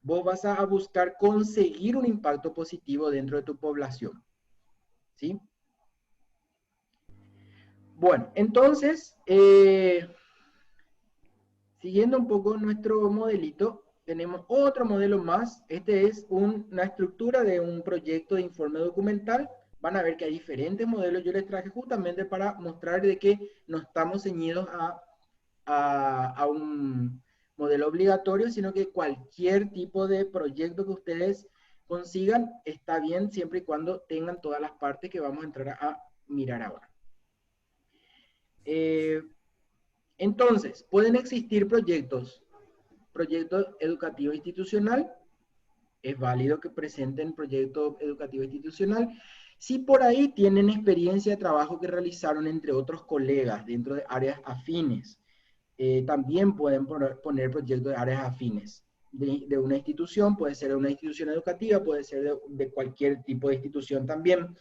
Vos vas a buscar conseguir un impacto positivo dentro de tu población. ¿Sí? Bueno, entonces, siguiendo un poco nuestro modelito, tenemos otro modelo más. Este es una estructura de un proyecto de informe documental. Van a ver que hay diferentes modelos. Yo les traje justamente para mostrar de que no estamos ceñidos a un modelo obligatorio, sino que cualquier tipo de proyecto que ustedes consigan está bien siempre y cuando tengan todas las partes que vamos a entrar a mirar ahora. Entonces, pueden existir proyecto educativo institucional, es válido que presenten proyecto educativo institucional, si por ahí tienen experiencia de trabajo que realizaron entre otros colegas dentro de áreas afines, también pueden poner proyectos de áreas afines de una institución, puede ser de una institución educativa, puede ser de cualquier tipo de institución también.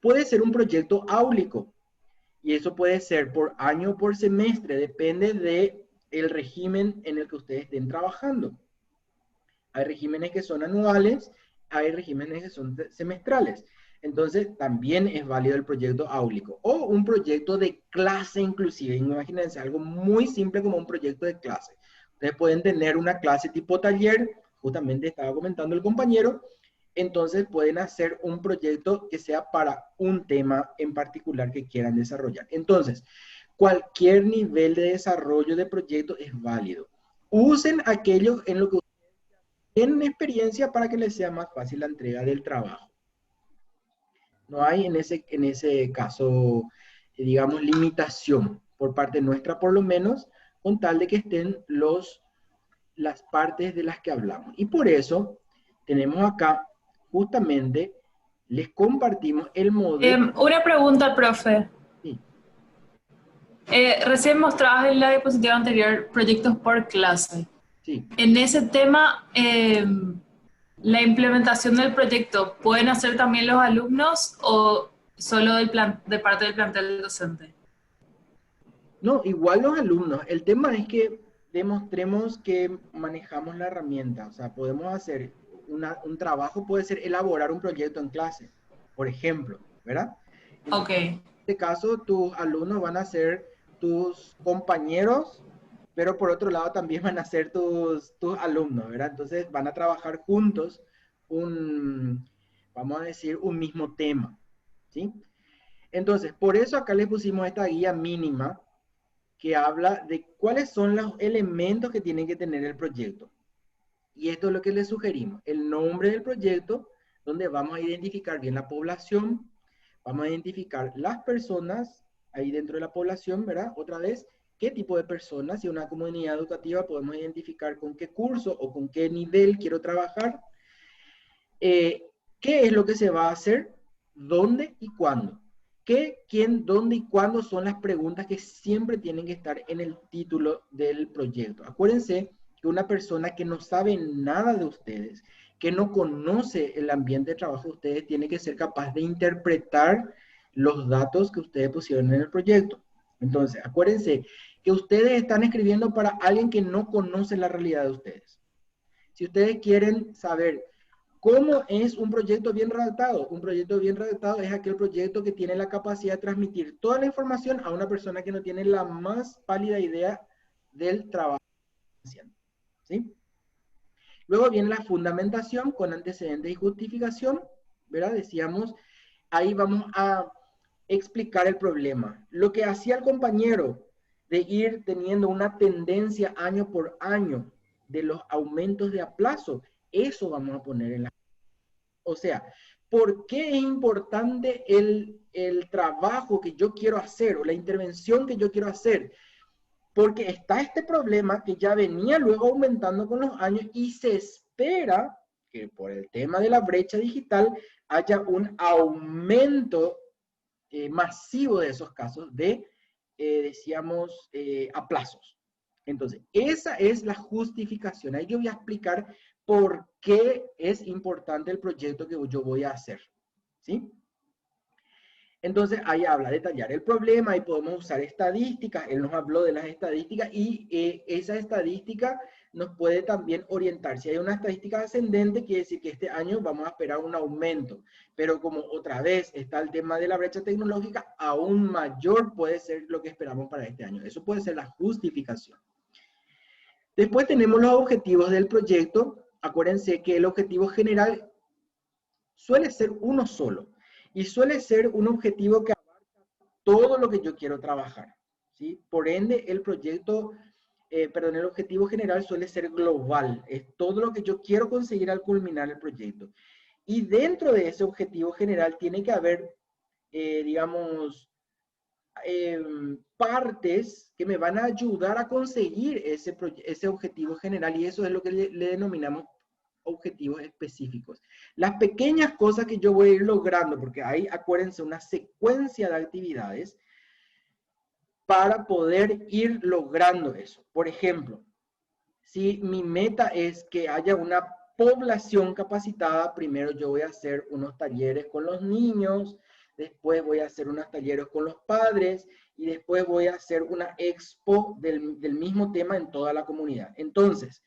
Puede ser un proyecto áulico, y eso puede ser por año o por semestre, depende del régimen en el que ustedes estén trabajando. Hay regímenes que son anuales, hay regímenes que son semestrales. Entonces, también es válido el proyecto áulico. O un proyecto de clase inclusive. Imagínense algo muy simple como un proyecto de clase. Ustedes pueden tener una clase tipo taller, justamente estaba comentando el compañero, entonces pueden hacer un proyecto que sea para un tema en particular que quieran desarrollar. Entonces, cualquier nivel de desarrollo de proyecto es válido. Usen aquello en lo que tienen experiencia para que les sea más fácil la entrega del trabajo. No hay en ese caso, digamos, limitación por parte nuestra, por lo menos, con tal de que estén las partes de las que hablamos. Y por eso tenemos acá, justamente, les compartimos el modelo. Una pregunta, profe. Sí. Recién mostrabas en la diapositiva anterior proyectos por clase. Sí. En ese tema, la implementación del proyecto, ¿pueden hacer también los alumnos o solo de parte del plantel docente? No, igual los alumnos. El tema es que demostremos que manejamos la herramienta. O sea, podemos hacer un trabajo, puede ser elaborar un proyecto en clase, por ejemplo, ¿verdad? Ok. En este caso, tus alumnos van a ser tus compañeros, pero por otro lado también van a ser tus alumnos, ¿verdad? Entonces van a trabajar juntos vamos a decir, un mismo tema, ¿sí? Entonces, por eso acá les pusimos esta guía mínima que habla de cuáles son los elementos que tiene que tener el proyecto. Y esto es lo que les sugerimos. El nombre del proyecto, donde vamos a identificar bien la población, vamos a identificar las personas ahí dentro de la población, ¿verdad? Otra vez, qué tipo de personas, si una comunidad educativa podemos identificar con qué curso o con qué nivel quiero trabajar, qué es lo que se va a hacer, dónde y cuándo. ¿Qué, quién, dónde y cuándo son las preguntas que siempre tienen que estar en el título del proyecto? Acuérdense que una persona que no sabe nada de ustedes, que no conoce el ambiente de trabajo de ustedes, tiene que ser capaz de interpretar los datos que ustedes pusieron en el proyecto. Entonces, acuérdense que ustedes están escribiendo para alguien que no conoce la realidad de ustedes. Si ustedes quieren saber ¿cómo es un proyecto bien redactado? Un proyecto bien redactado es aquel proyecto que tiene la capacidad de transmitir toda la información a una persona que no tiene la más pálida idea del trabajo que está haciendo, ¿sí? Luego viene la fundamentación con antecedentes y justificación, ¿verdad? Decíamos, ahí vamos a explicar el problema. Lo que hacía el compañero de ir teniendo una tendencia año por año de los aumentos de aplazo, eso vamos a poner en la... O sea, ¿por qué es importante el trabajo que yo quiero hacer o la intervención que yo quiero hacer? Porque está este problema que ya venía luego aumentando con los años y se espera que por el tema de la brecha digital haya un aumento masivo de esos casos de, decíamos, aplazos. Entonces, esa es la justificación. Ahí yo voy a explicar por qué es importante el proyecto que yo voy a hacer, ¿sí? Entonces, ahí habla de detallar el problema, ahí podemos usar estadísticas, él nos habló de las estadísticas y esa estadística nos puede también orientar. Si hay una estadística ascendente, quiere decir que este año vamos a esperar un aumento, pero como otra vez está el tema de la brecha tecnológica, aún mayor puede ser lo que esperamos para este año. Eso puede ser la justificación. Después tenemos los objetivos del proyecto. Acuérdense que el objetivo general suele ser uno solo y suele ser un objetivo que abarca todo lo que yo quiero trabajar, ¿sí? Por ende, el proyecto, el objetivo general suele ser global, es todo lo que yo quiero conseguir al culminar el proyecto. Y dentro de ese objetivo general tiene que haber, digamos, partes que me van a ayudar a conseguir ese objetivo general, y eso es lo que le denominamos objetivos específicos. Las pequeñas cosas que yo voy a ir logrando, porque hay, acuérdense, una secuencia de actividades para poder ir logrando eso. Por ejemplo, si mi meta es que haya una población capacitada, primero yo voy a hacer unos talleres con los niños, después voy a hacer unos talleres con los padres y después voy a hacer una expo del mismo tema en toda la comunidad. Entonces,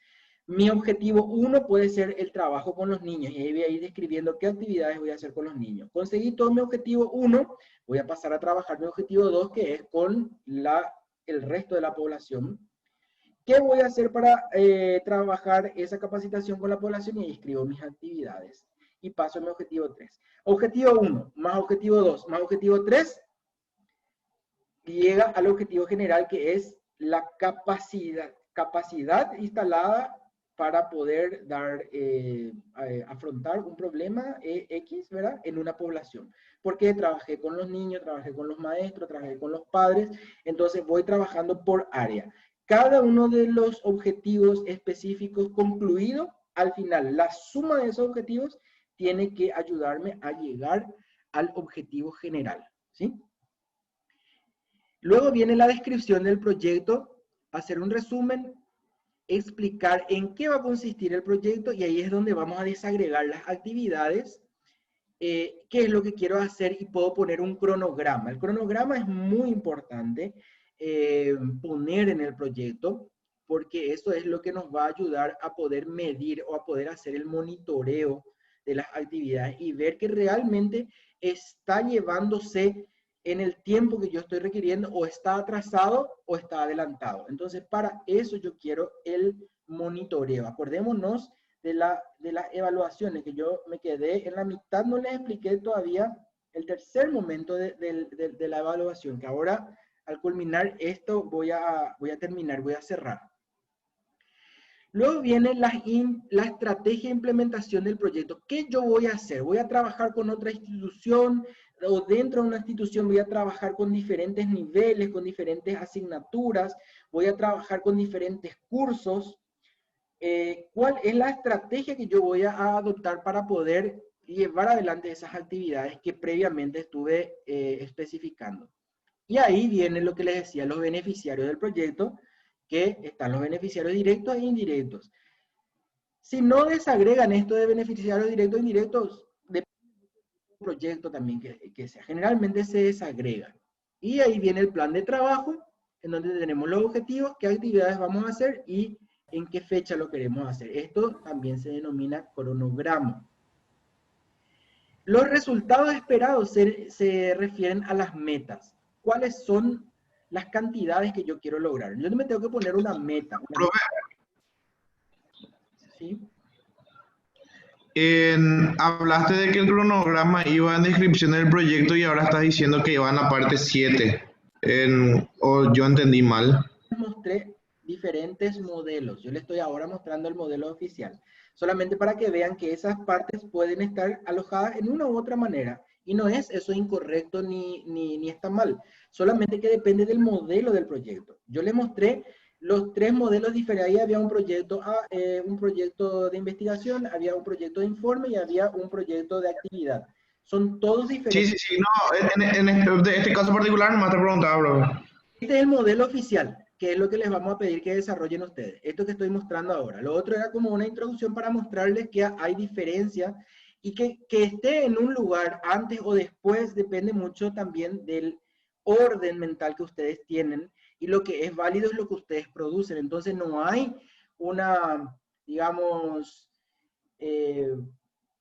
mi objetivo 1 puede ser el trabajo con los niños y ahí voy a ir describiendo qué actividades voy a hacer con los niños. Conseguí todo mi objetivo 1, voy a pasar a trabajar mi objetivo 2, que es con el resto de la población. ¿Qué voy a hacer para trabajar esa capacitación con la población? Y escribo mis actividades. Y paso a mi objetivo 3. Objetivo 1, más objetivo 2, más objetivo 3, llega al objetivo general, que es la capacidad instalada para poder afrontar un problema X, ¿verdad? En una población. Porque trabajé con los niños, trabajé con los maestros, trabajé con los padres, entonces voy trabajando por área. Cada uno de los objetivos específicos concluido, al final, la suma de esos objetivos tiene que ayudarme a llegar al objetivo general, ¿sí? Luego viene la descripción del proyecto, hacer un resumen, explicar en qué va a consistir el proyecto, y ahí es donde vamos a desagregar las actividades, qué es lo que quiero hacer, y puedo poner un cronograma. El cronograma es muy importante poner en el proyecto, porque eso es lo que nos va a ayudar a poder medir o a poder hacer el monitoreo de las actividades y ver que realmente está llevándose en el tiempo que yo estoy requiriendo, o está atrasado o está adelantado. Entonces, para eso yo quiero el monitoreo. Acordémonos de las evaluaciones, que yo me quedé en la mitad, no les expliqué todavía el tercer momento de la evaluación, que ahora al culminar esto voy a terminar, voy a cerrar. Luego viene la estrategia de implementación del proyecto. ¿Qué yo voy a hacer? ¿Voy a trabajar con otra institución o dentro de una institución voy a trabajar con diferentes niveles, con diferentes asignaturas? ¿Voy a trabajar con diferentes cursos? ¿Cuál es la estrategia que yo voy a adoptar para poder llevar adelante esas actividades que previamente estuve especificando? Y ahí viene lo que les decía, los beneficiarios del proyecto, que están los beneficiarios directos e indirectos. Si no desagregan esto de beneficiarios directos e indirectos, depende del proyecto también que sea. Generalmente se desagregan. Y ahí viene el plan de trabajo, en donde tenemos los objetivos, qué actividades vamos a hacer y en qué fecha lo queremos hacer. Esto también se denomina cronograma. Los resultados esperados se refieren a las metas. ¿Cuáles son las cantidades que yo quiero lograr? Yo me tengo que poner una meta. ¿Sí? Hablaste de que el cronograma iba en descripción del proyecto y ahora estás diciendo que iba en la parte 7. ¿O yo entendí mal? Mostré diferentes modelos. Yo les estoy ahora mostrando el modelo oficial. Solamente para que vean que esas partes pueden estar alojadas en una u otra manera. Y no es eso incorrecto ni está mal. Solamente que depende del modelo del proyecto. Yo les mostré los 3 modelos diferentes. Ahí había un proyecto de investigación, había un proyecto de informe y había un proyecto de actividad. Son todos diferentes. Sí. No, en este caso particular no me te preguntaba, bro. Este es el modelo oficial, que es lo que les vamos a pedir que desarrollen ustedes. Esto que estoy mostrando ahora. Lo otro era como una introducción para mostrarles que hay diferencia y que esté en un lugar antes o después depende mucho también del orden mental que ustedes tienen y lo que es válido es lo que ustedes producen. Entonces no hay una, digamos,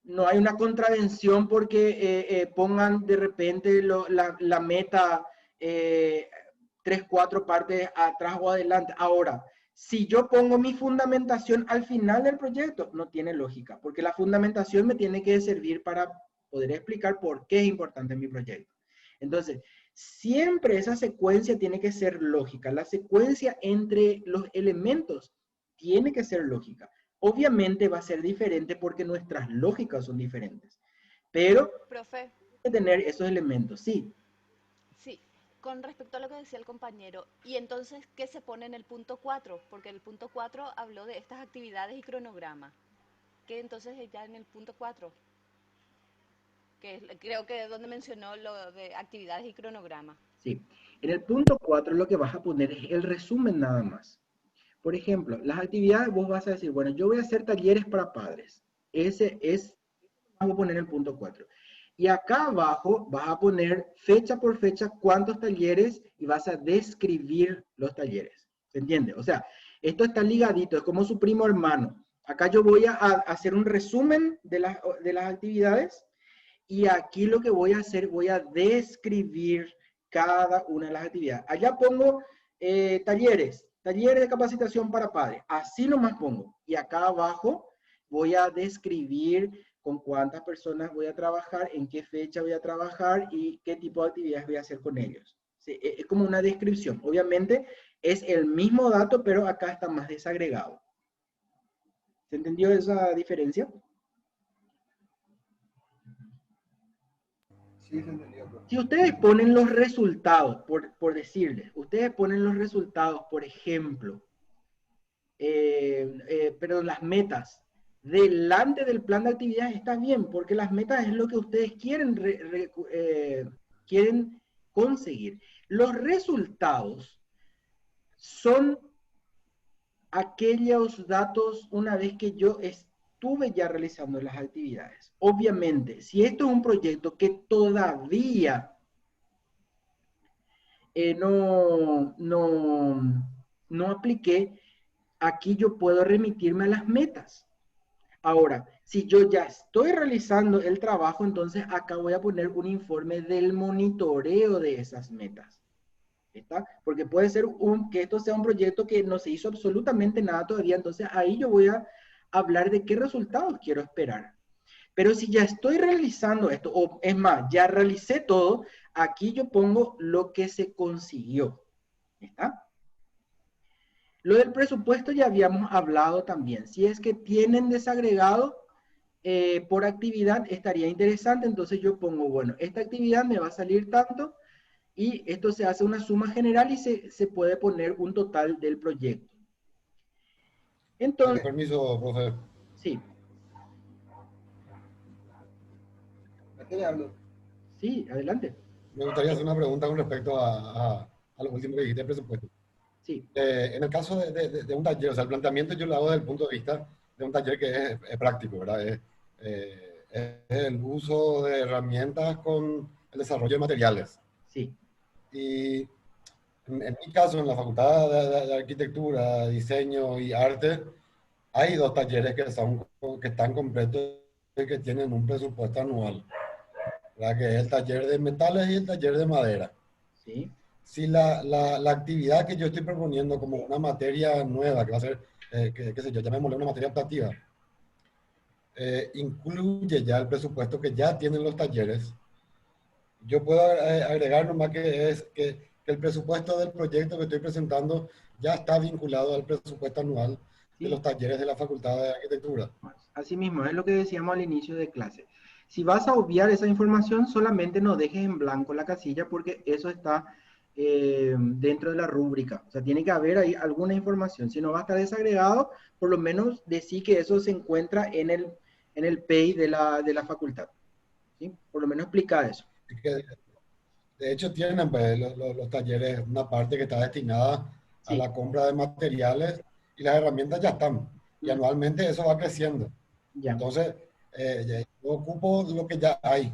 no hay una contravención porque pongan de repente la meta 3, 4 partes atrás o adelante. Ahora, si yo pongo mi fundamentación al final del proyecto, no tiene lógica, porque la fundamentación me tiene que servir para poder explicar por qué es importante mi proyecto. Entonces, siempre esa secuencia tiene que ser lógica. La secuencia entre los elementos tiene que ser lógica. Obviamente va a ser diferente porque nuestras lógicas son diferentes. Pero, profe, hay que tener esos elementos, sí. sí, con respecto a lo que decía el compañero, y entonces, ¿qué se pone en el punto 4? Porque el punto 4 habló de estas actividades y cronograma. ¿Qué entonces ya en el punto 4? Que creo que es donde mencionó lo de actividades y cronograma. Sí, en el punto 4 lo que vas a poner es el resumen nada más. Por ejemplo, las actividades vos vas a decir, bueno, yo voy a hacer talleres para padres. Ese es, vamos a poner el punto 4. Y acá abajo vas a poner fecha por fecha cuántos talleres y vas a describir los talleres. ¿Se entiende? O sea, esto está ligadito, es como su primo hermano. Acá yo voy a hacer un resumen de las actividades y aquí lo que voy a hacer, voy a describir cada una de las actividades. Allá pongo talleres de capacitación para padres. Así nomás pongo. Y acá abajo voy a describir con cuántas personas voy a trabajar, en qué fecha voy a trabajar y qué tipo de actividades voy a hacer con ellos. Sí, es como una descripción. Obviamente es el mismo dato, pero acá está más desagregado. ¿Se entendió esa diferencia? Sí, se entendió. Si ustedes ponen los resultados, por decirles, ustedes ponen los resultados, por ejemplo, pero las metas, delante del plan de actividades está bien, porque las metas es lo que ustedes quieren, quieren conseguir. Los resultados son aquellos datos una vez que yo estuve ya realizando las actividades. Obviamente, si esto es un proyecto que todavía no apliqué, aquí yo puedo remitirme a las metas. Ahora, si yo ya estoy realizando el trabajo, entonces acá voy a poner un informe del monitoreo de esas metas. ¿Está? Porque puede ser que esto sea un proyecto que no se hizo absolutamente nada todavía, entonces ahí yo voy a hablar de qué resultados quiero esperar. Pero si ya estoy realizando esto, o es más, ya realicé todo, aquí yo pongo lo que se consiguió. ¿Está? Lo del presupuesto ya habíamos hablado también. Si es que tienen desagregado por actividad, estaría interesante. Entonces yo pongo, bueno, esta actividad me va a salir tanto y esto se hace una suma general y se puede poner un total del proyecto. Entonces, Permiso, profe. sí, ¿A qué le hablo? sí, adelante. Me gustaría hacer una pregunta con respecto a lo último que dijiste del presupuesto. Sí, En el caso de un taller, o sea, el planteamiento yo lo hago desde el punto de vista de un taller que es práctico, ¿verdad? Es el uso de herramientas con el desarrollo de materiales. sí, Y en mi caso, en la Facultad de Arquitectura, Diseño y Arte, hay dos talleres que están completos y que tienen un presupuesto anual, ¿verdad? Que es el taller de metales y el taller de madera. sí, Si la actividad que yo estoy proponiendo como una materia nueva, que va a ser, qué sé yo, llamémosle una materia optativa, incluye ya el presupuesto que ya tienen los talleres, yo puedo agregar nomás que el presupuesto del proyecto que estoy presentando ya está vinculado al presupuesto anual de sí. los talleres de la Facultad de Arquitectura. Así mismo, es lo que decíamos al inicio de clase. Si vas a obviar esa información, solamente no dejes en blanco la casilla porque eso está dentro de la rúbrica. O sea, tiene que haber ahí alguna información. Si no va a estar desagregado, por lo menos decir que eso se encuentra en el PEI de la facultad. ¿Sí? Por lo menos explica eso. De hecho, tienen pues, los talleres una parte que está destinada a Sí. la compra de materiales y las herramientas ya están. Y anualmente eso va creciendo. Ya. Entonces, yo ocupo lo que ya hay.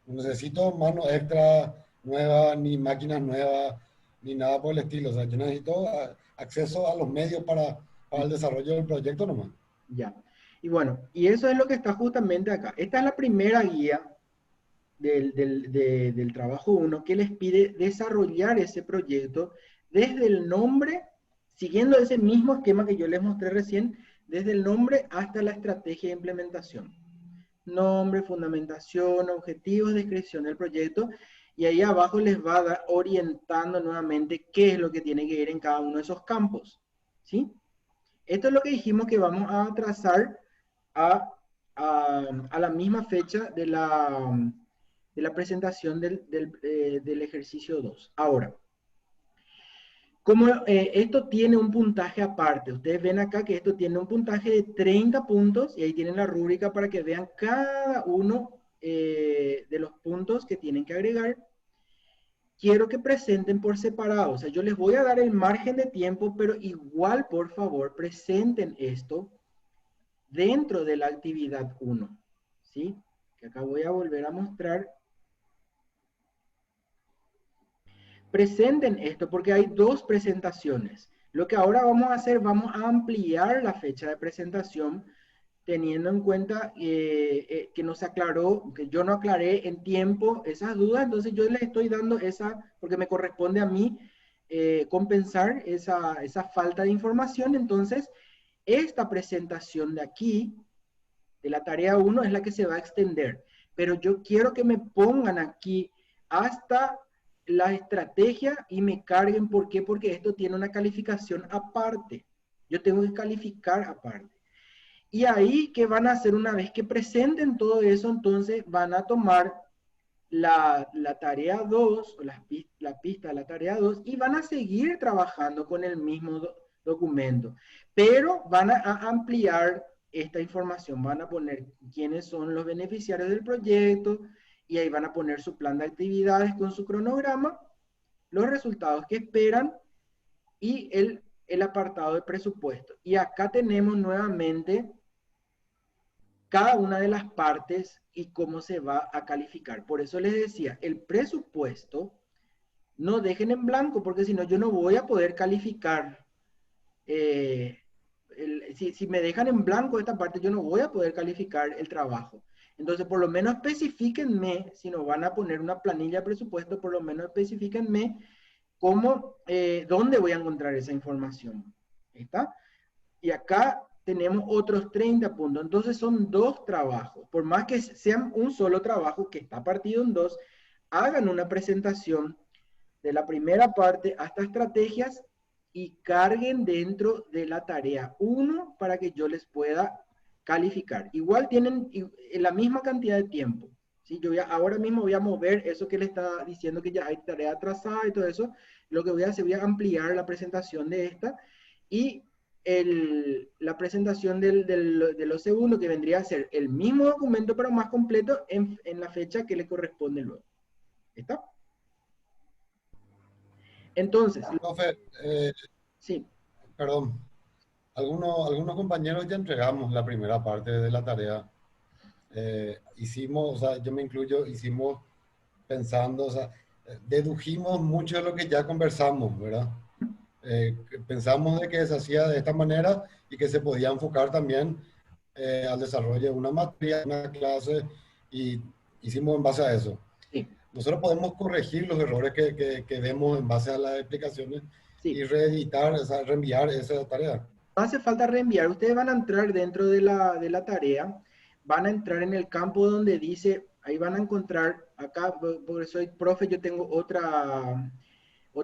No necesito mano extra nueva, ni máquinas nuevas, ni nada por el estilo. O sea, yo necesito acceso a los medios para el desarrollo del proyecto nomás. Ya. Y bueno, y eso es lo que está justamente acá. Esta es la primera guía del trabajo 1 que les pide desarrollar ese proyecto desde el nombre, siguiendo ese mismo esquema que yo les mostré recién, desde el nombre hasta la estrategia de implementación. Nombre, fundamentación, objetivos, descripción del proyecto, y ahí abajo les va a dar orientando nuevamente qué es lo que tiene que ir en cada uno de esos campos. ¿Sí? Esto es lo que dijimos que vamos a trazar a la misma fecha de la presentación del ejercicio 2. Ahora, como esto tiene un puntaje aparte, ustedes ven acá que esto tiene un puntaje de 30 puntos y ahí tienen la rúbrica para que vean cada uno de los puntos que tienen que agregar. Quiero que presenten por separado, o sea, yo les voy a dar el margen de tiempo, pero igual, por favor, presenten esto dentro de la actividad 1, ¿sí? Que acá voy a volver a mostrar. Presenten esto porque hay dos presentaciones. Lo que ahora vamos a hacer, vamos a ampliar la fecha de presentación teniendo en cuenta que no se aclaró, que yo no aclaré en tiempo esas dudas, entonces yo les estoy dando esa, porque me corresponde a mí compensar esa falta de información. Entonces, esta presentación de aquí, de la tarea 1, es la que se va a extender. Pero yo quiero que me pongan aquí hasta la estrategia y me carguen. ¿Por qué? Porque esto tiene una calificación aparte. Yo tengo que calificar aparte. Y ahí, ¿qué van a hacer una vez que presenten todo eso? Entonces van a tomar la tarea 2, o la pista de la tarea 2, y van a seguir trabajando con el mismo documento. Pero van a ampliar esta información. Van a poner quiénes son los beneficiarios del proyecto, y ahí van a poner su plan de actividades con su cronograma, los resultados que esperan, y el apartado de presupuesto. Y acá tenemos nuevamente cada una de las partes y cómo se va a calificar. Por eso les decía, el presupuesto no dejen en blanco, porque si no yo no voy a poder calificar. Si me dejan en blanco esta parte, yo no voy a poder calificar el trabajo. Entonces, por lo menos especifíquenme, si nos van a poner una planilla de presupuesto, por lo menos especifíquenme cómo, dónde voy a encontrar esa información. ¿Está? Y acá tenemos otros 30 puntos. Entonces son dos trabajos. Por más que sean un solo trabajo que está partido en dos, hagan una presentación de la primera parte hasta estrategias y carguen dentro de la tarea 1 para que yo les pueda calificar. Igual tienen la misma cantidad de tiempo. ¿Sí? Ahora mismo voy a mover eso que le está diciendo que ya hay tarea atrasada y todo eso. Lo que voy a hacer, voy a ampliar la presentación de esta y la presentación de lo segundo, que vendría a ser el mismo documento pero más completo en la fecha que le corresponde luego. ¿Está? Entonces, Profe, sí. perdón, algunos compañeros ya entregamos la primera parte de la tarea. Hicimos, o sea, yo me incluyo, hicimos pensando, o sea, dedujimos mucho de lo que ya conversamos, ¿verdad? Pensamos de que se hacía de esta manera y que se podía enfocar también al desarrollo de una materia, una clase, y hicimos en base a eso. Sí. Nosotros podemos corregir los errores que vemos en base a las explicaciones, sí, y reeditar, o sea, reenviar esa tarea. No hace falta reenviar. Ustedes van a entrar dentro de la tarea, van a entrar en el campo donde dice, ahí van a encontrar, acá, porque soy profe, yo tengo otra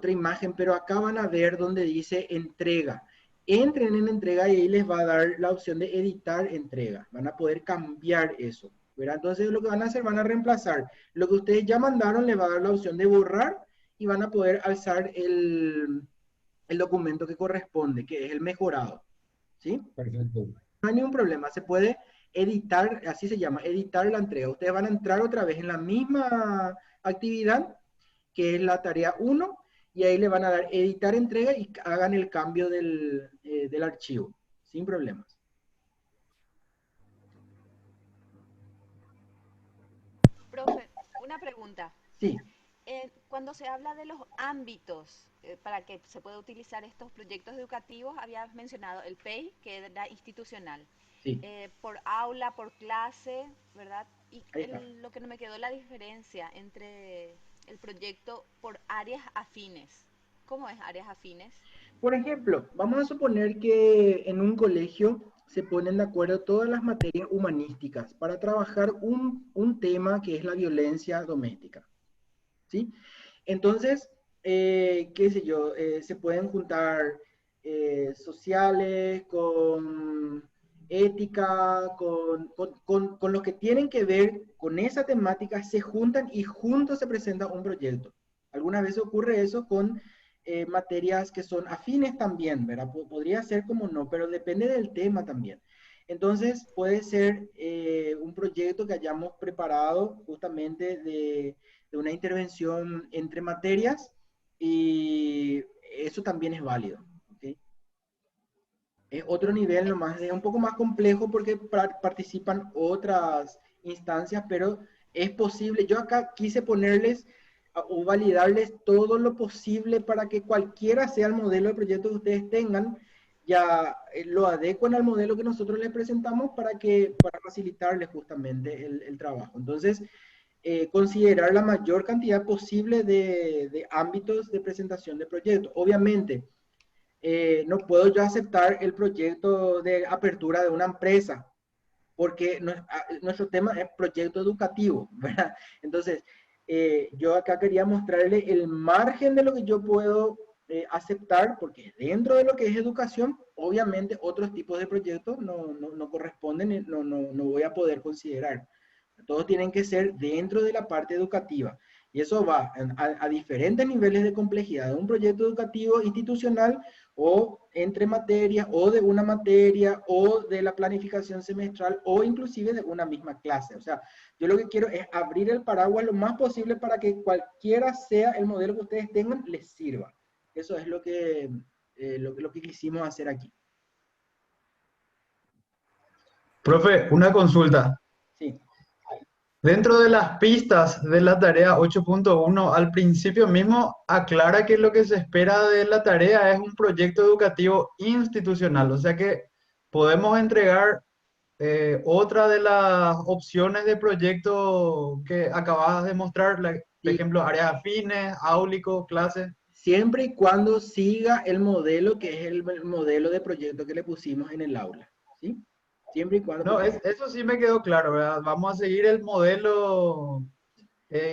imagen, pero acá van a ver donde dice entrega. Entren en entrega y ahí les va a dar la opción de editar entrega. Van a poder cambiar eso, ¿verdad? Entonces lo que van a hacer, van a reemplazar lo que ustedes ya mandaron, les va a dar la opción de borrar y van a poder alzar el documento que corresponde, que es el mejorado. ¿Sí? Perfecto. No hay ningún problema, se puede editar, así se llama, editar la entrega. Ustedes van a entrar otra vez en la misma actividad, que es la tarea 1, y ahí le van a dar editar entrega y hagan el cambio del archivo, sin problemas. Profe, una pregunta. Sí. Cuando se habla de los ámbitos para que se pueda utilizar estos proyectos educativos, habías mencionado el PEI, que era institucional. Sí. Por aula, por clase, ¿verdad? Y Ahí lo que no me quedó la diferencia entre el proyecto por áreas afines. ¿Cómo es áreas afines? Por ejemplo, vamos a suponer que en un colegio se ponen de acuerdo todas las materias humanísticas para trabajar un tema que es la violencia doméstica. ¿Sí? Entonces, qué sé yo, se pueden juntar sociales con ética, con los que tienen que ver con esa temática, se juntan y juntos se presenta un proyecto. Algunas veces ocurre eso con materias que son afines también, ¿verdad? Podría ser como no, pero depende del tema también. Entonces, puede ser un proyecto que hayamos preparado justamente de una intervención entre materias y eso también es válido. ¿Okay? Es otro nivel nomás, es un poco más complejo porque participan otras instancias, pero es posible. Yo acá quise ponerles o validarles todo lo posible para que cualquiera sea el modelo de proyecto que ustedes tengan, ya lo adecuen al modelo que nosotros les presentamos para facilitarles justamente el trabajo. Entonces, considerar la mayor cantidad posible de ámbitos de presentación de proyectos. Obviamente, no puedo yo aceptar el proyecto de apertura de una empresa, porque nuestro tema es proyecto educativo, ¿verdad? Entonces, yo acá quería mostrarle el margen de lo que yo puedo aceptar, porque dentro de lo que es educación, obviamente otros tipos de proyectos no corresponden, no voy a poder considerar. Todos tienen que ser dentro de la parte educativa. Y eso va a diferentes niveles de complejidad de un proyecto educativo institucional o entre materias o de una materia o de la planificación semestral o inclusive de una misma clase. O sea, yo lo que quiero es abrir el paraguas lo más posible para que cualquiera sea el modelo que ustedes tengan, les sirva. Eso es lo que quisimos hacer aquí. Profe, una consulta. Sí. Dentro de las pistas de la tarea 8.1, al principio mismo aclara que lo que se espera de la tarea es un proyecto educativo institucional, o sea que podemos entregar otra de las opciones de proyecto que acabas de mostrar, por ejemplo, áreas afines, áulico, clases. Siempre y cuando siga el modelo que es el modelo de proyecto que le pusimos en el aula, ¿sí? Siempre y cuando... No, eso sí me quedó claro, ¿verdad? Vamos a seguir el modelo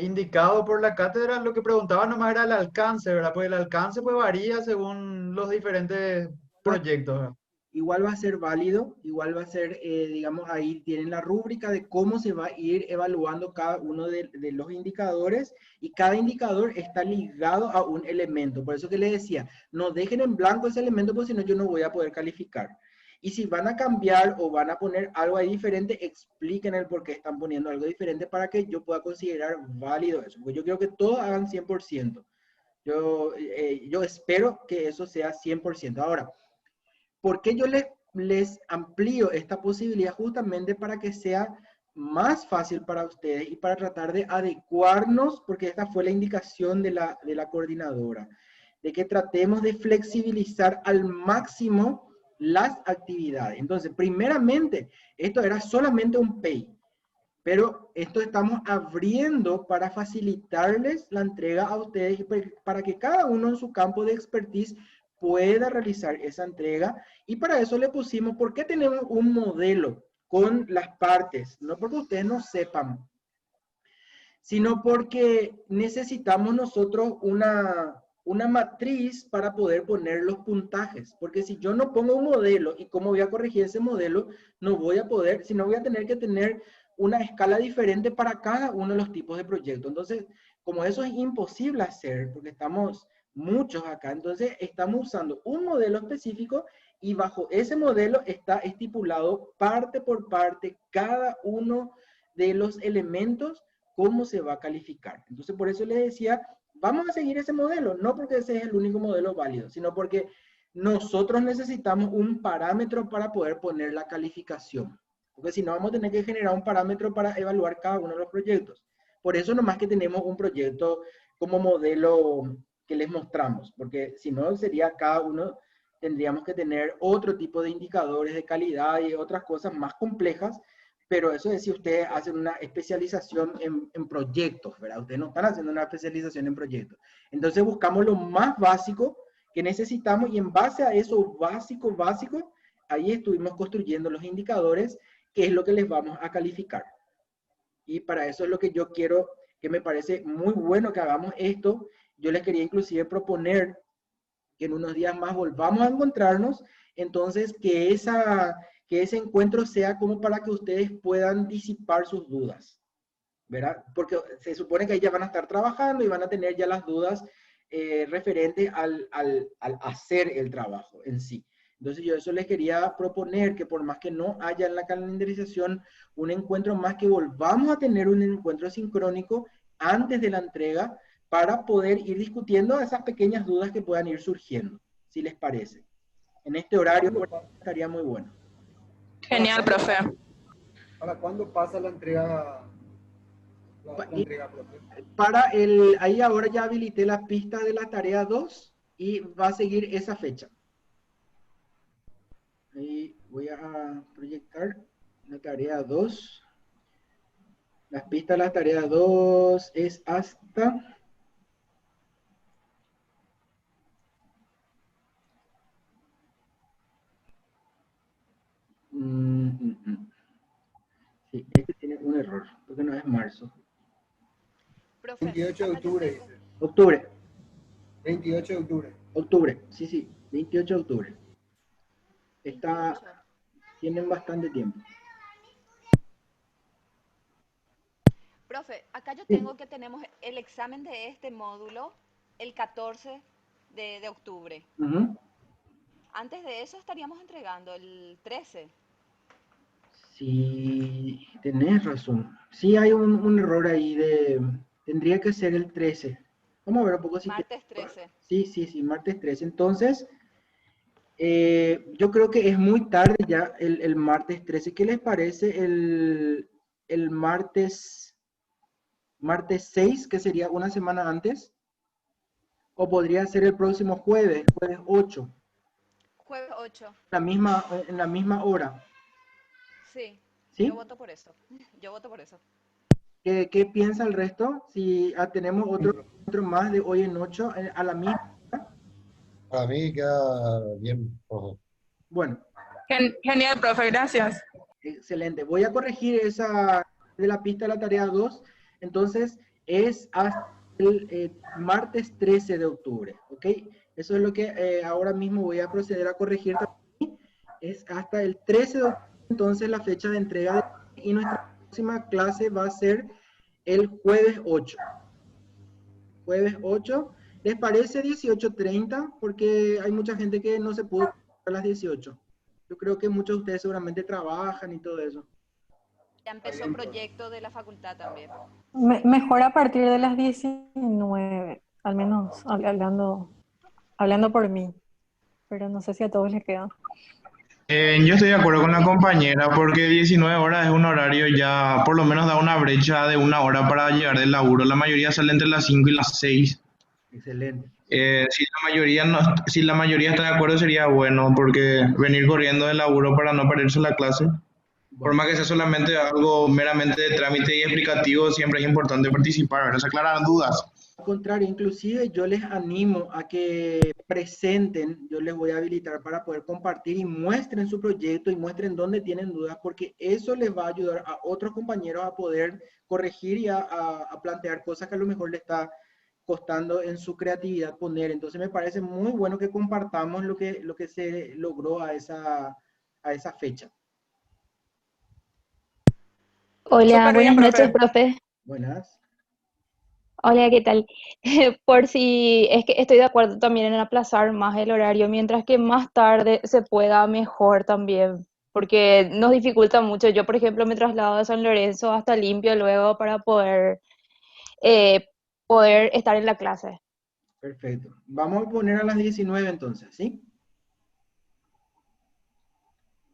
indicado por la cátedra, lo que preguntaba nomás era el alcance, ¿verdad? Pues el alcance pues varía según los diferentes proyectos, ¿verdad? Igual va a ser válido, igual va a ser, digamos, ahí tienen la rúbrica de cómo se va a ir evaluando cada uno de los indicadores, y cada indicador está ligado a un elemento. Por eso que les decía, no dejen en blanco ese elemento, porque si no yo no voy a poder calificar. Y si van a cambiar o van a poner algo ahí diferente, expliquen el por qué están poniendo algo diferente para que yo pueda considerar válido eso. Porque yo quiero que todos hagan 100%. Yo espero que eso sea 100%. Ahora, ¿por qué yo les amplío esta posibilidad? Justamente para que sea más fácil para ustedes y para tratar de adecuarnos, porque esta fue la indicación de la coordinadora, de que tratemos de flexibilizar al máximo las actividades. Entonces, primeramente, esto era solamente un pay, pero esto estamos abriendo para facilitarles la entrega a ustedes, para que cada uno en su campo de expertise pueda realizar esa entrega. Y para eso le pusimos, ¿por qué tenemos un modelo con las partes? No porque ustedes no sepan, sino porque necesitamos nosotros una matriz para poder poner los puntajes. Porque si yo no pongo un modelo, ¿y cómo voy a corregir ese modelo? No voy a poder, sino voy a tener que tener una escala diferente para cada uno de los tipos de proyectos. Entonces, como eso es imposible hacer, porque estamos muchos acá, entonces estamos usando un modelo específico, y bajo ese modelo está estipulado parte por parte cada uno de los elementos, cómo se va a calificar. Entonces, por eso les decía, vamos a seguir ese modelo, no porque ese es el único modelo válido, sino porque nosotros necesitamos un parámetro para poder poner la calificación. Porque si no, vamos a tener que generar un parámetro para evaluar cada uno de los proyectos. Por eso nomás que tenemos un proyecto como modelo que les mostramos, porque si no sería cada uno, tendríamos que tener otro tipo de indicadores de calidad y otras cosas más complejas, pero eso es si ustedes hacen una especialización en proyectos, ¿verdad? Ustedes no están haciendo una especialización en proyectos. Entonces buscamos lo más básico que necesitamos, y en base a eso básico, ahí estuvimos construyendo los indicadores, que es lo que les vamos a calificar. Y para eso es lo que yo quiero, que me parece muy bueno que hagamos esto. Yo les quería inclusive proponer que en unos días más volvamos a encontrarnos, entonces que ese encuentro sea como para que ustedes puedan disipar sus dudas, ¿verdad? Porque se supone que ahí ya van a estar trabajando y van a tener ya las dudas referentes al hacer el trabajo en sí. Entonces yo eso les quería proponer, que por más que no haya en la calendarización un encuentro más, que volvamos a tener un encuentro sincrónico antes de la entrega, para poder ir discutiendo esas pequeñas dudas que puedan ir surgiendo, si les parece. En este horario estaría muy bueno. Genial, profe. ¿Para cuándo pasa la entrega? Profe. Ahí ahora ya habilité la pista de la tarea 2 y va a seguir esa fecha. Ahí voy a proyectar la tarea 2. La pista de la tarea 2 es hasta... Sí, este tiene un error, porque no es marzo. Profe, 28 de octubre, dice. Octubre. 28 de octubre. Octubre, sí, 28 de octubre. Tienen bastante tiempo. Profe, acá yo tengo que tenemos el examen de este módulo el 14 de octubre. Antes de eso estaríamos entregando el 13. Sí, tenés razón. Sí, hay un error ahí tendría que ser el 13. Vamos a ver un poco si... Martes 13. Sí, martes 13. Entonces, yo creo que es muy tarde ya el martes 13. ¿Qué les parece el martes 6, que sería una semana antes? ¿O podría ser el próximo jueves 8? Jueves 8. En la misma hora. Sí, ¿Sí? Yo voto por eso. ¿Qué piensa el resto? Si tenemos otro más de hoy en 8 a la misma hora. Para mí queda bien, profe. Bueno. Genial, profe, gracias. Excelente. Voy a corregir esa de la pista de la tarea 2. Entonces, es hasta el martes 13 de octubre, ¿ok? Eso es lo que ahora mismo voy a proceder a corregir también. Es hasta el 13 de octubre, entonces la fecha de entrega y nuestra próxima clase va a ser el jueves 8. Jueves 8. ¿Les parece 18:30? Porque hay mucha gente que no se pudo a las 18. Yo creo que muchos de ustedes seguramente trabajan y todo eso. Ya empezó el proyecto de la facultad también. Mejor a partir de las 19, al menos hablando por mí, pero no sé si a todos les queda. Yo estoy de acuerdo con la compañera porque 19 horas es un horario ya, por lo menos da una brecha de 1 hora para llegar del laburo. La mayoría sale entre las 5 y las 6. Excelente. Si la mayoría está de acuerdo sería bueno, porque venir corriendo del laburo para no perderse la clase, por más que sea solamente algo meramente de trámite y explicativo, siempre es importante participar, ¿verdad? Se aclaran dudas. Al contrario, inclusive yo les animo a que presenten, yo les voy a habilitar para poder compartir y muestren su proyecto y muestren dónde tienen dudas, porque eso les va a ayudar a otros compañeros a poder corregir y a plantear cosas que a lo mejor le está costando en su creatividad poner. Entonces me parece muy bueno que compartamos lo que se logró a esa fecha. Hola, Súper bien, buenas profe. noches, profe. Buenas. Hola, ¿qué tal? Por si es que estoy de acuerdo también en aplazar más el horario, mientras que más tarde se pueda, mejor también, porque nos dificulta mucho. Yo, por ejemplo, me traslado de San Lorenzo hasta Limpio luego para eh, poder estar en la clase. Perfecto. Vamos a poner a las 19 entonces, ¿sí?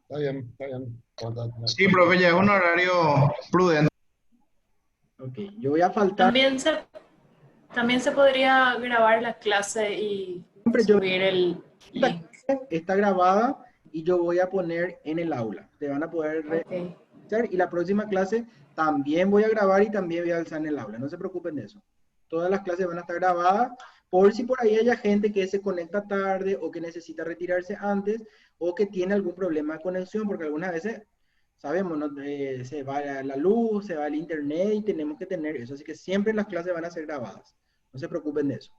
Está bien, está bien. Sí, profe, ya es un horario prudente. Ok, yo voy a faltar. También se podría grabar la clase y subir el link. Está grabada y yo voy a poner en el aula. Te van a poder revisar y la próxima clase también voy a grabar y también voy a alzar en el aula. No se preocupen de eso. Todas las clases van a estar grabadas por si por ahí haya gente que se conecta tarde o que necesita retirarse antes o que tiene algún problema de conexión, porque algunas veces sabemos, ¿no? Se va la luz, se va el internet y tenemos que tener eso. Así que siempre las clases van a ser grabadas. No se preocupen de eso.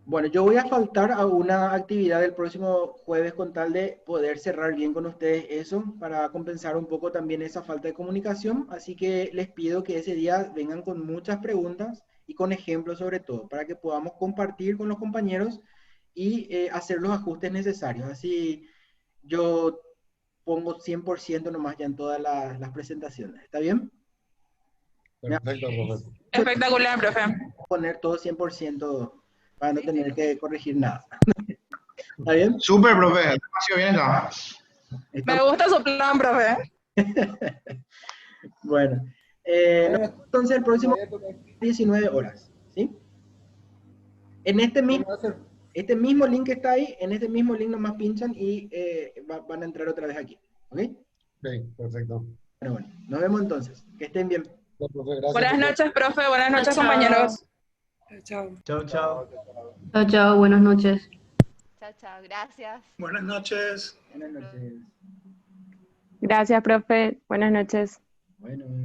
Bueno, yo voy a faltar a una actividad del próximo jueves con tal de poder cerrar bien con ustedes eso, para compensar un poco también esa falta de comunicación. Así que les pido que ese día vengan con muchas preguntas y con ejemplos sobre todo, para que podamos compartir con los compañeros y hacer los ajustes necesarios. Así yo pongo 100% nomás ya en todas las presentaciones. ¿Está bien? Perfecto, profe. Espectacular, profe. Poner todo 100% para no tener que corregir nada. ¿Está bien? Súper, profe. Demasiado bien está. Me gusta su plan, profe. Bueno, entonces el próximo 19 horas, ¿sí? En este mismo link que está ahí, en este mismo link nomás pinchan y van a entrar otra vez aquí, ¿ok? Sí, perfecto. Bueno, nos vemos entonces. Que estén bien. Buenas noches, profe. Buenas noches, compañeros. Chao, chao. Chao, chao, buenas noches. Chao, chao, gracias. Buenas noches. Buenas noches. Gracias, profe. Buenas noches. Bueno.